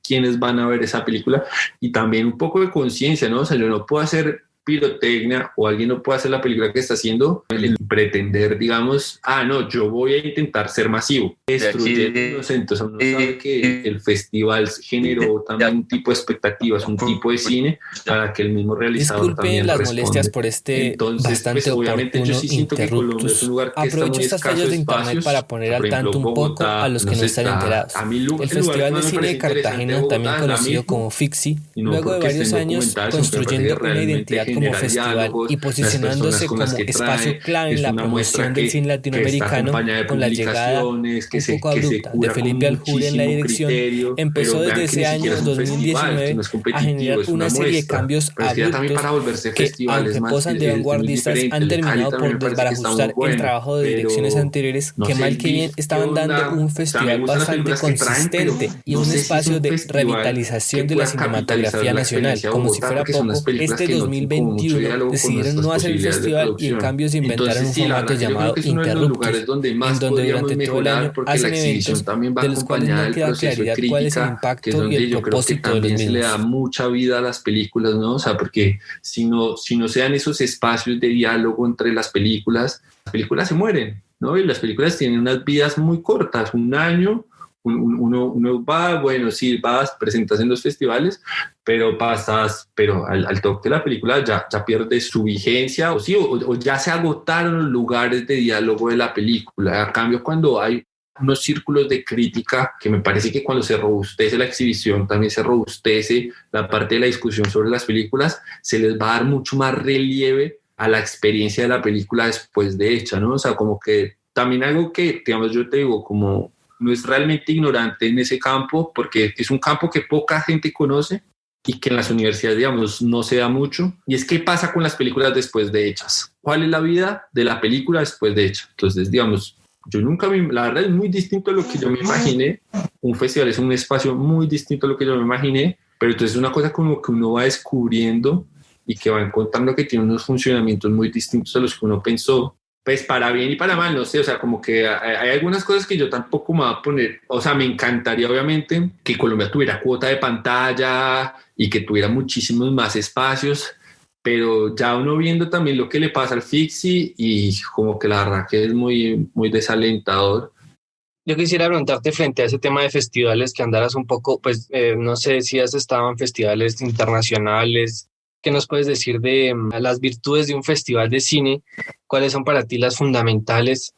quiénes van a ver esa película, y también un poco de conciencia, ¿no? O sea, yo no puedo hacer pirotecnia, o alguien no puede hacer la película que está haciendo, el pretender, digamos, no, yo voy a intentar ser masivo, destruyendo. Entonces uno sabe que el festival generó también un tipo de expectativas, un tipo de cine para que el mismo realizador Disculpen también las responde. molestias por este bastante pues, obviamente yo sí siento que Colombia es un lugar que aprovecho estas fallas de internet para poner al tanto un poco a los que no están enterados. El Festival de Cine de Cartagena, también conocido como FICSI, luego de varios años construyendo una identidad como festival y posicionándose como espacio clave en la promoción del cine latinoamericano, con la llegada un poco abrupta de Felipe Aljure en la dirección, empezó desde ese año 2019 a generar una serie de cambios abruptos que, aunque posan de vanguardistas, han terminado por desbarajustar el trabajo de direcciones anteriores que mal que bien estaban dando un festival bastante consistente y un espacio de revitalización de la cinematografía nacional. Como si fuera poco, este 2021 decidieron no hacer el festival y en cambio se inventaron un formato llamado Interruptus, en donde durante todo el año hacen eventos de los cuales no queda claridad cuál es el impacto y el propósito de los mismos. Le da mucha vida a las películas, ¿no? O sea, porque si no se dan esos espacios de diálogo entre las películas se mueren, ¿no? Y las películas tienen unas vidas muy cortas, un año. Uno va, bueno, sí, vas, presentas en los festivales, pero al toque de la película ya pierde su vigencia, o ya se agotaron los lugares de diálogo de la película. A cambio, cuando hay unos círculos de crítica, que me parece que cuando se robustece la exhibición, también se robustece la parte de la discusión sobre las películas, se les va a dar mucho más relieve a la experiencia de la película después de hecha, ¿no? O sea, como que también algo que, digamos, yo te digo, como no es realmente ignorante en ese campo, porque es un campo que poca gente conoce y que en las universidades, digamos, no se da mucho. Y es qué pasa con las películas después de hechas. ¿Cuál es la vida de la película después de hecha? Entonces, digamos, la verdad es muy distinto a lo que yo me imaginé. Un festival es un espacio muy distinto a lo que yo me imaginé, pero entonces es una cosa como que uno va descubriendo y que va encontrando que tiene unos funcionamientos muy distintos a los que uno pensó. Pues para bien y para mal, no sé, o sea, como que hay algunas cosas que yo tampoco me voy a poner, o sea, me encantaría obviamente que Colombia tuviera cuota de pantalla y que tuviera muchísimos más espacios, pero ya uno viendo también lo que le pasa al FICSI y como que la verdad que es muy, muy desalentador. Yo quisiera preguntarte frente a ese tema de festivales que andaras un poco, pues no sé si has estado en festivales internacionales. ¿Qué nos puedes decir de las virtudes de un festival de cine? ¿Cuáles son para ti las fundamentales?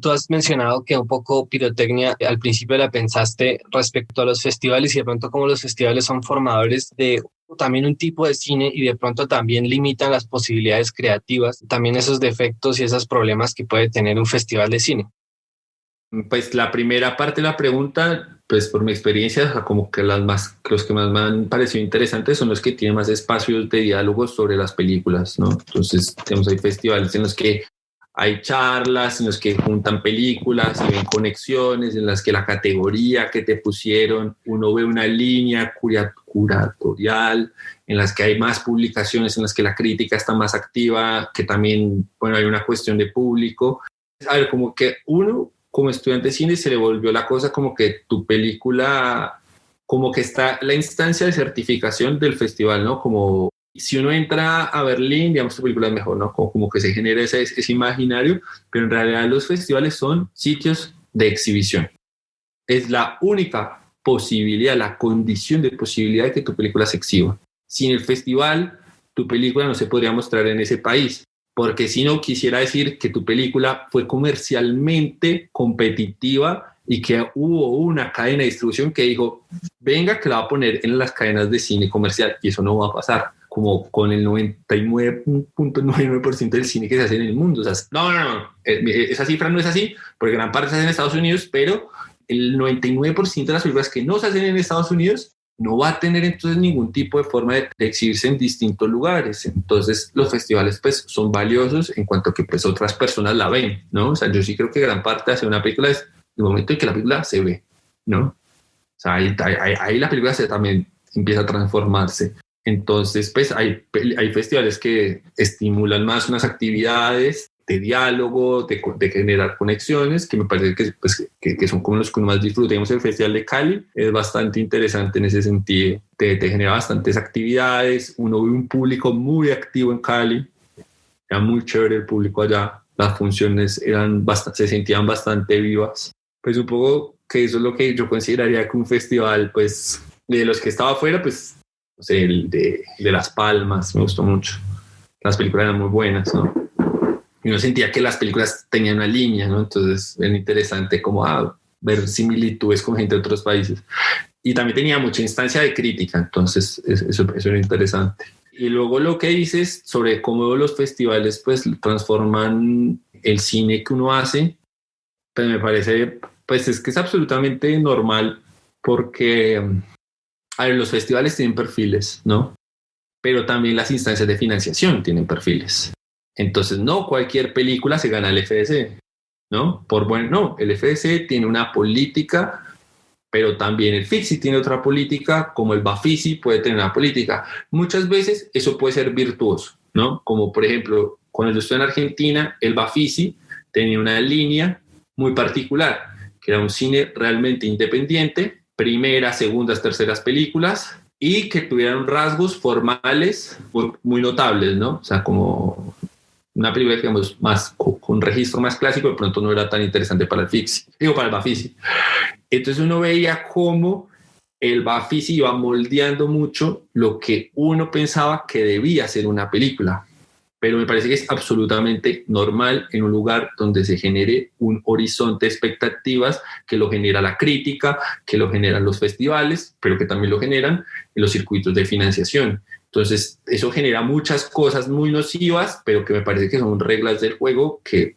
Tú has mencionado que un poco pirotecnia al principio la pensaste respecto a los festivales y de pronto como los festivales son formadores de también un tipo de cine y de pronto también limitan las posibilidades creativas, también esos defectos y esos problemas que puede tener un festival de cine. Pues la primera parte de la pregunta, pues por mi experiencia, o sea, como que los que más me han parecido interesantes son los que tienen más espacios de diálogo sobre las películas, ¿no? Entonces, tenemos hay festivales en los que hay charlas, en los que juntan películas y ven conexiones, en las que la categoría que te pusieron, uno ve una línea curatorial, en las que hay más publicaciones, en las que la crítica está más activa, que también, bueno, hay una cuestión de público. A ver, como que uno como estudiante de cine se le volvió la cosa como que tu película, como que está la instancia de certificación del festival, ¿no? Como si uno entra a Berlín, digamos, tu película es mejor, ¿no? Como que se genera ese imaginario, pero en realidad los festivales son sitios de exhibición. Es la única posibilidad, la condición de posibilidad de que tu película se exhiba. Sin el festival, tu película no se podría mostrar en ese país. Porque si no, quisiera decir que tu película fue comercialmente competitiva y que hubo una cadena de distribución que dijo, venga, que la va a poner en las cadenas de cine comercial, y eso no va a pasar, como con el 99.99% del cine que se hace en el mundo. O sea, no, esa cifra no es así, porque gran parte se hace en Estados Unidos, pero el 99% de las películas que no se hacen en Estados Unidos no va a tener entonces ningún tipo de forma de exhibirse en distintos lugares. Entonces los festivales pues son valiosos en cuanto a que pues otras personas la ven, ¿no? O sea, yo sí creo que gran parte de hacer una película es el momento en que la película se ve, ¿no? O sea, ahí la película también empieza a transformarse. Entonces pues hay festivales que estimulan más unas actividades de diálogo, de generar conexiones, que me parece que son como los que uno más disfruta. Digamos, el Festival de Cali es bastante interesante en ese sentido. Te genera bastantes actividades, uno ve un público muy activo en Cali, era muy chévere el público allá, las funciones se sentían bastante vivas. Pues un poco que eso es lo que yo consideraría que un festival, pues, de los que estaba afuera, pues, no sé, el de Las Palmas, me gustó mucho. Las películas eran muy buenas, ¿no? Y uno sentía que las películas tenían una línea, ¿no? Entonces era interesante como ver similitudes con gente de otros países. Y también tenía mucha instancia de crítica, entonces eso era interesante. Y luego lo que dices sobre cómo los festivales pues transforman el cine que uno hace, pues me parece, pues es que es absolutamente normal porque, los festivales tienen perfiles, ¿no? Pero también las instancias de financiación tienen perfiles. Entonces, no cualquier película se gana el FDC, ¿no? El FDC tiene una política, pero también el FICSI tiene otra política, como el BAFICI puede tener una política. Muchas veces eso puede ser virtuoso, ¿no? Como por ejemplo, cuando yo estoy en Argentina, el BAFICI tenía una línea muy particular, que era un cine realmente independiente, primeras, segundas, terceras películas, y que tuvieran rasgos formales muy notables, ¿no? O sea, como una película, digamos, más con un registro más clásico, de pronto no era tan interesante para el BAFICI. Entonces uno veía cómo el BAFICI iba moldeando mucho lo que uno pensaba que debía ser una película. Pero me parece que es absolutamente normal en un lugar donde se genere un horizonte de expectativas que lo genera la crítica, que lo generan los festivales, pero que también lo generan en los circuitos de financiación. Entonces, eso genera muchas cosas muy nocivas, pero que me parece que son reglas del juego que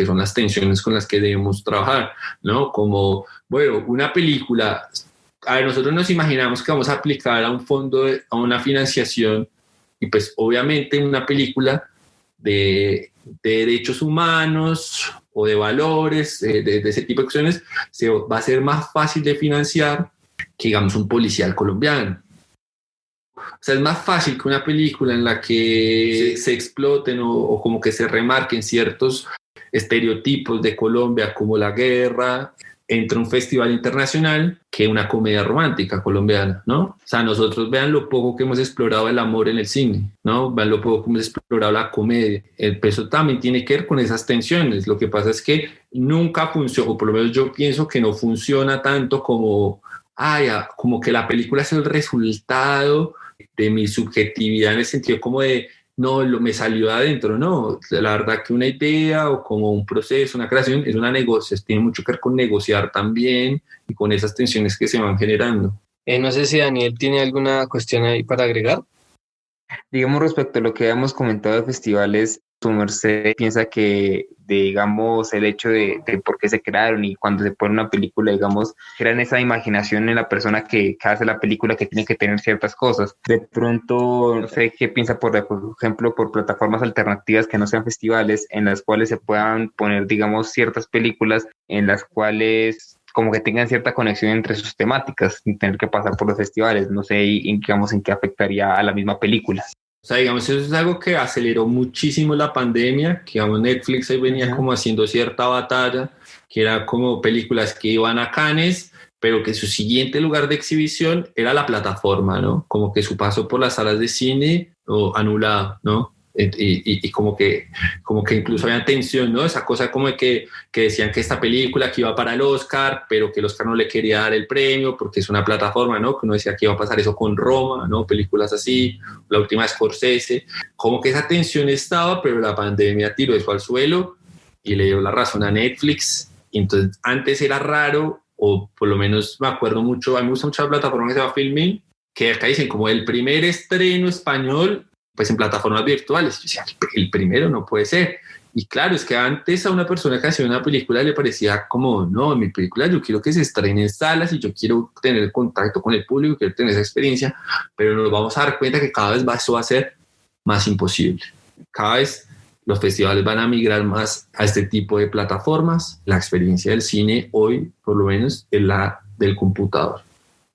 son las tensiones con las que debemos trabajar, ¿no? Como, bueno, una película, nosotros nos imaginamos que vamos a aplicar a un fondo, a una financiación, y pues obviamente una película de derechos humanos o de valores, de ese tipo de acciones, va a ser más fácil de financiar que, digamos, un policial colombiano. O sea, es más fácil que una película en la que se exploten o como que se remarquen ciertos estereotipos de Colombia, como la guerra, entre un festival internacional que una comedia romántica colombiana, ¿no? O sea, nosotros vean lo poco que hemos explorado el amor en el cine, ¿no? Vean lo poco que hemos explorado la comedia. El peso también tiene que ver con esas tensiones. Lo que pasa es que nunca funciona, o por lo menos yo pienso que no funciona tanto como, como que la película es el resultado de mi subjetividad en el sentido como de no, me salió de adentro, no. La verdad que una idea o como un proceso, una creación, es una negociación, tiene mucho que ver con negociar también y con esas tensiones que se van generando. No sé si Daniel tiene alguna cuestión ahí para agregar. Digamos, respecto a lo que habíamos comentado de festivales, tu merced piensa que, digamos, el hecho de por qué se crearon y cuando se pone una película, digamos, crean esa imaginación en la persona que hace la película que tiene que tener ciertas cosas. De pronto, no sé qué piensa, por ejemplo, por plataformas alternativas que no sean festivales, en las cuales se puedan poner, digamos, ciertas películas en las cuales como que tengan cierta conexión entre sus temáticas sin tener que pasar por los festivales. No sé, digamos, en qué afectaría a la misma película. O sea, digamos, eso es algo que aceleró muchísimo la pandemia, que digamos, Netflix ahí venía como haciendo cierta batalla, que era como películas que iban a Cannes, pero que su siguiente lugar de exhibición era la plataforma, ¿no? Como que su paso por las salas de cine anulado, ¿no? Y como que incluso había tensión, ¿no? Esa cosa como de que decían que esta película que iba para el Oscar, pero que el Oscar no le quería dar el premio porque es una plataforma, ¿no? Que uno decía que iba a pasar eso con Roma, ¿no? Películas así, la última de Scorsese. Como que esa tensión estaba, pero la pandemia tiró eso al suelo y le dio la razón a Netflix. Y entonces antes era raro, o por lo menos me acuerdo mucho, a mí me gusta mucho la plataforma que se llama Filmin, que acá dicen como el primer estreno español pues en plataformas virtuales. Yo decía, el primero no puede ser. Y claro, es que antes a una persona que hacía una película le parecía como, no, en mi película yo quiero que se estrene en salas y yo quiero tener contacto con el público, quiero tener esa experiencia, pero nos vamos a dar cuenta que cada vez eso va a ser más imposible. Cada vez los festivales van a migrar más a este tipo de plataformas. La experiencia del cine hoy, por lo menos, es la del computador,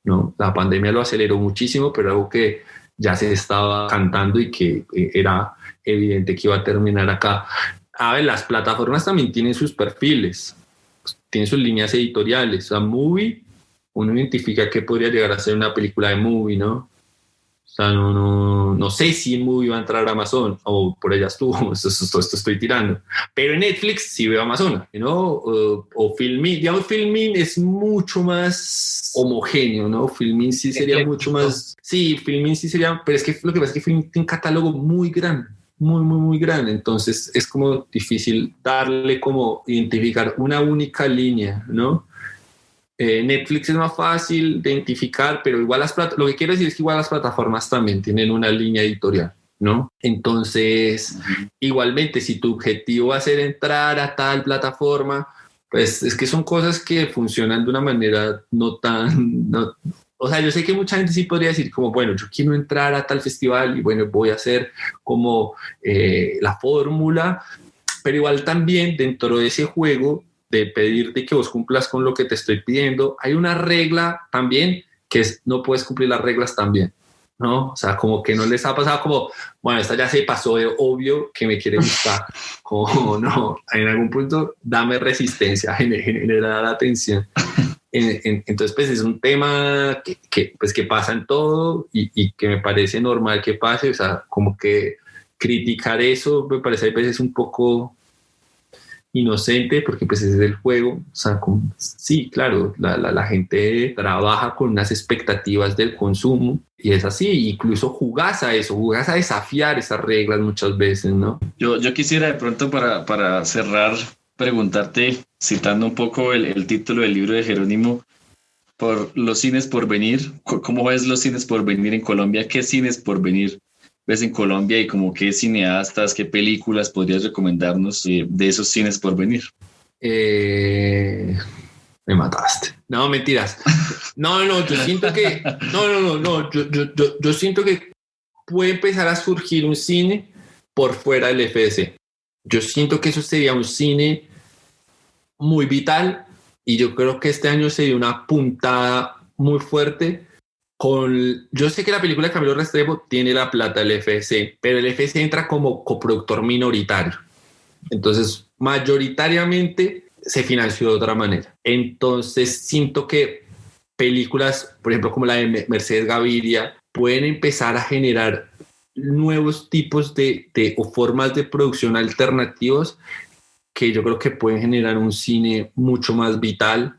¿no? La pandemia lo aceleró muchísimo, pero algo que ya se estaba cantando y que era evidente que iba a terminar acá. A ver, las plataformas también tienen sus perfiles, tienen sus líneas editoriales. O sea, Movie, uno identifica que podría llegar a ser una película de Movie, ¿no? O sea, no sé si en Movie va a entrar Amazon, o por ella estuvo, esto estoy tirando. Pero en Netflix sí veo Amazon, ¿no? O Filmin, digamos, Filmin es mucho más homogéneo, ¿no? Filmin sí sería mucho más... Sí, Filmin sí sería... Pero es que lo que pasa es que Filmin tiene un catálogo muy grande, muy grande. Entonces es como difícil darle como identificar una única línea, ¿no? Netflix es más fácil de identificar, pero igual lo que quiero decir es que igual las plataformas también tienen una línea editorial, ¿no? Entonces, igualmente, si tu objetivo va a ser entrar a tal plataforma, pues es que son cosas que funcionan de una manera no tan... o sea, yo sé que mucha gente sí podría decir como, bueno, yo quiero entrar a tal festival y bueno, voy a hacer como la fórmula, pero igual también dentro de ese juego de pedirte que vos cumplas con lo que te estoy pidiendo, hay una regla también que es no puedes cumplir las reglas también, ¿no? O sea, como que no les ha pasado como, bueno, esta ya se pasó de obvio que me quiere gustar, como no, en algún punto dame resistencia, generar atención. Entonces, pues es un tema que pasa en todo y que me parece normal que pase, o sea, como que criticar eso me parece a veces un poco inocente, porque pues ese es el juego. O sea, sí, claro, la gente trabaja con unas expectativas del consumo y es así, incluso jugás a eso, jugás a desafiar esas reglas muchas veces, ¿no? Yo quisiera de pronto para cerrar preguntarte, citando un poco el título del libro de Jerónimo, por los cines por venir. ¿Cómo ves los cines por venir en Colombia? ¿Qué cines por venir ves en Colombia y como qué cineastas, qué películas podrías recomendarnos de esos cines por venir? Me mataste. No, mentiras. No, yo siento que... No. Yo siento que puede empezar a surgir un cine por fuera del FS. Yo siento que eso sería un cine muy vital y yo creo que este año sería una puntada muy fuerte. Yo sé que la película de Camilo Restrepo tiene la plata del FS, pero el FS entra como coproductor minoritario. Entonces, mayoritariamente se financió de otra manera. Entonces siento que películas, por ejemplo, como la de Mercedes Gaviria, pueden empezar a generar nuevos tipos de o formas de producción alternativos que yo creo que pueden generar un cine mucho más vital,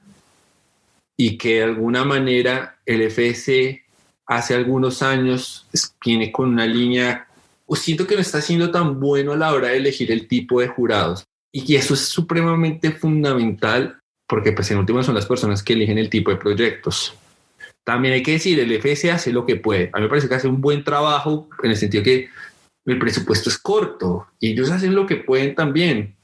y que de alguna manera el FS hace algunos años viene con una línea, o siento que no está siendo tan bueno a la hora de elegir el tipo de jurados, y eso es supremamente fundamental porque pues en última son las personas que eligen el tipo de proyectos. También hay que decir, el FS hace lo que puede. A mí me parece que hace un buen trabajo en el sentido que el presupuesto es corto y ellos hacen lo que pueden también.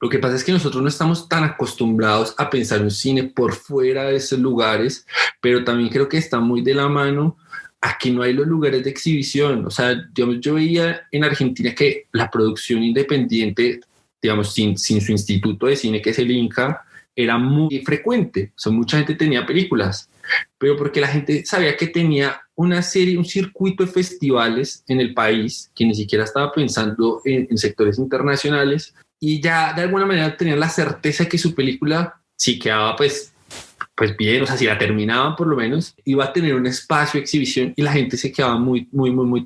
Lo que pasa es que nosotros no estamos tan acostumbrados a pensar un cine por fuera de esos lugares, pero también creo que está muy de la mano a que no hay los lugares de exhibición. O sea, yo veía en Argentina que la producción independiente, digamos, sin su instituto de cine, que es el INCA, era muy frecuente. O sea, mucha gente tenía películas, pero porque la gente sabía que tenía una serie, un circuito de festivales en el país, que ni siquiera estaba pensando en sectores internacionales, y ya de alguna manera tenían la certeza que su película, si quedaba pues bien, o sea, si la terminaban por lo menos, iba a tener un espacio de exhibición, y la gente se quedaba muy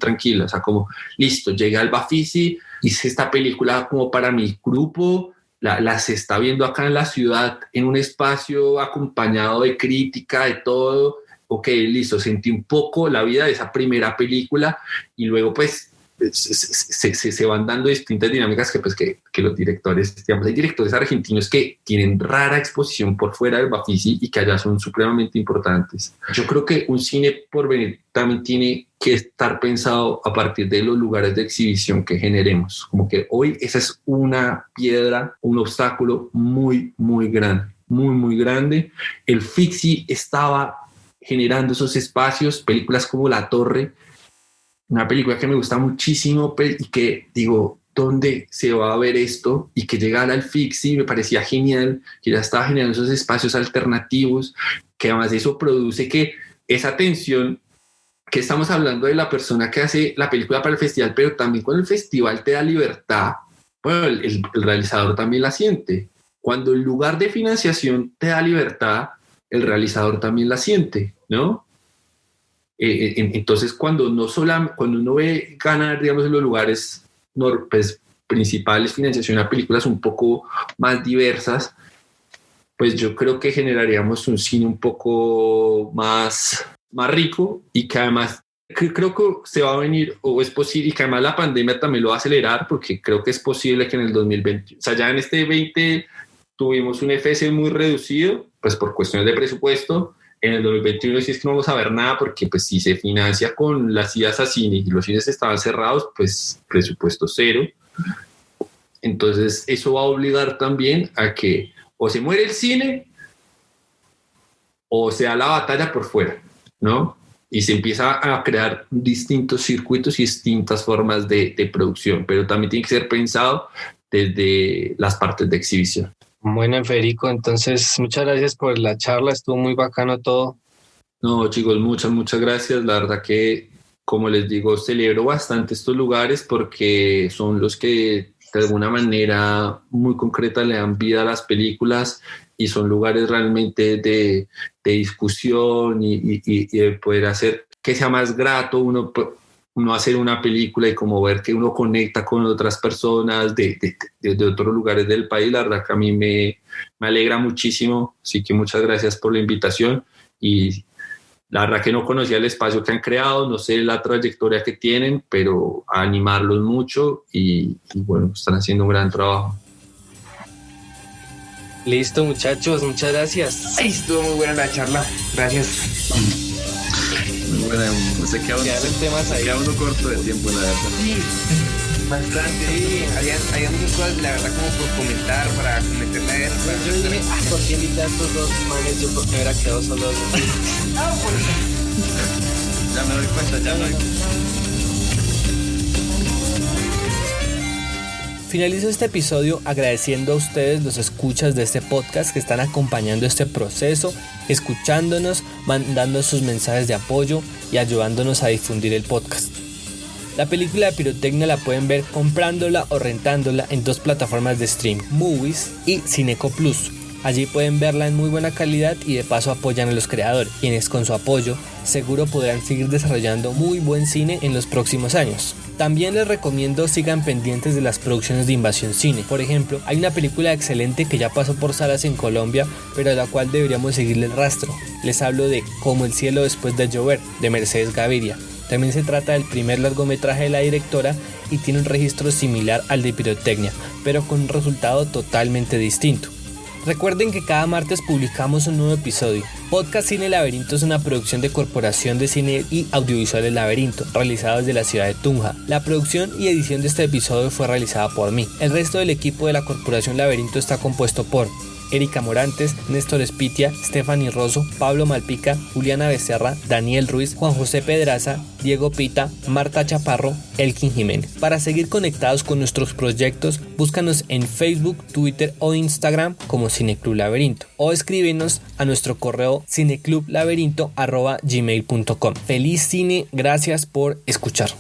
tranquila. O sea, como, listo, llega al Bafisi, hice esta película como para mi grupo, la se está viendo acá en la ciudad, en un espacio acompañado de crítica, de todo. Ok, listo, sentí un poco la vida de esa primera película, y luego pues se van dando distintas dinámicas que los directores, digamos, hay directores argentinos que tienen rara exposición por fuera del Bafisi y que allá son supremamente importantes. Yo creo que un cine por venir también tiene que estar pensado a partir de los lugares de exhibición que generemos. Como que hoy esa es una piedra, un obstáculo muy grande, muy grande. El Fixi estaba generando esos espacios, películas como La Torre, una película que me gusta muchísimo y que digo, ¿dónde se va a ver esto? Y que llegara al Fixi, me parecía genial, que ya estaba generando esos espacios alternativos, que además eso produce que esa tensión, que estamos hablando de la persona que hace la película para el festival, pero también cuando el festival te da libertad, bueno, el realizador también la siente. Cuando el lugar de financiación te da libertad, el realizador también la siente, ¿no? Entonces cuando uno ve ganar, digamos, en los lugares pues, principales financiación a películas un poco más diversas, pues yo creo que generaríamos un cine un poco más rico, y que además creo que se va a venir, o es posible, y que además la pandemia también lo va a acelerar, porque creo que es posible que en el 2020, o sea, ya en este 20 tuvimos un FS muy reducido, pues por cuestiones de presupuesto. En el 2021 sí es que no vamos a ver nada, porque pues si se financia con las idas a cine y los cines estaban cerrados, pues presupuesto cero. Entonces eso va a obligar también a que o se muere el cine o se da la batalla por fuera, ¿no? Y se empieza a crear distintos circuitos y distintas formas de producción, pero también tiene que ser pensado desde las partes de exhibición. Bueno, Federico, entonces muchas gracias por la charla, estuvo muy bacano todo. No, chicos, muchas gracias. La verdad que, como les digo, celebro bastante estos lugares porque son los que de alguna manera muy concreta le dan vida a las películas, y son lugares realmente de discusión y de poder hacer que sea más grato uno hacer una película, y como ver que uno conecta con otras personas de otros lugares del país. La verdad que a mí me alegra muchísimo, así que muchas gracias por la invitación, y la verdad que no conocía el espacio que han creado, no sé la trayectoria que tienen, pero a animarlos mucho, y bueno, están haciendo un gran trabajo. Listo, muchachos, muchas gracias. Ay, estuvo muy buena la charla, gracias. Bueno, se queda uno corto de tiempo, la verdad. Sí, bastante. Sí, había muchas cosas, la verdad, como por comentar, para meterla a eso. Yo dije, ¿por qué invité a estos dos manes? Yo porque me hubiera quedado solo. Por eso. Ya me doy cuenta, Finalizo este episodio agradeciendo a ustedes, los escuchas de este podcast, que están acompañando este proceso, escuchándonos, mandando sus mensajes de apoyo y ayudándonos a difundir el podcast. La película de Pirotecnia la pueden ver comprándola o rentándola en 2 plataformas de stream, Movies y Cineco Plus. Allí pueden verla en muy buena calidad y de paso apoyan a los creadores, quienes con su apoyo seguro podrán seguir desarrollando muy buen cine en los próximos años. También les recomiendo sigan pendientes de las producciones de Invasión Cine. Por ejemplo, hay una película excelente que ya pasó por salas en Colombia, pero a la cual deberíamos seguirle el rastro. Les hablo de Como el cielo después de llover, de Mercedes Gaviria. También se trata del primer largometraje de la directora y tiene un registro similar al de Pirotecnia, pero con un resultado totalmente distinto. Recuerden que cada martes publicamos un nuevo episodio. Podcast Cine Laberinto es una producción de Corporación de Cine y Audiovisuales Laberinto, realizada desde la ciudad de Tunja. La producción y edición de este episodio fue realizada por mí. El resto del equipo de la Corporación Laberinto está compuesto por Erika Morantes, Néstor Espitia, Stephanie Rosso, Pablo Malpica, Juliana Becerra, Daniel Ruiz, Juan José Pedraza, Diego Pita, Marta Chaparro, Elkin Jiménez. Para seguir conectados con nuestros proyectos, búscanos en Facebook, Twitter o Instagram como Cineclub Laberinto o escríbenos a nuestro correo cineclublaberinto@gmail.com. Feliz cine, gracias por escuchar.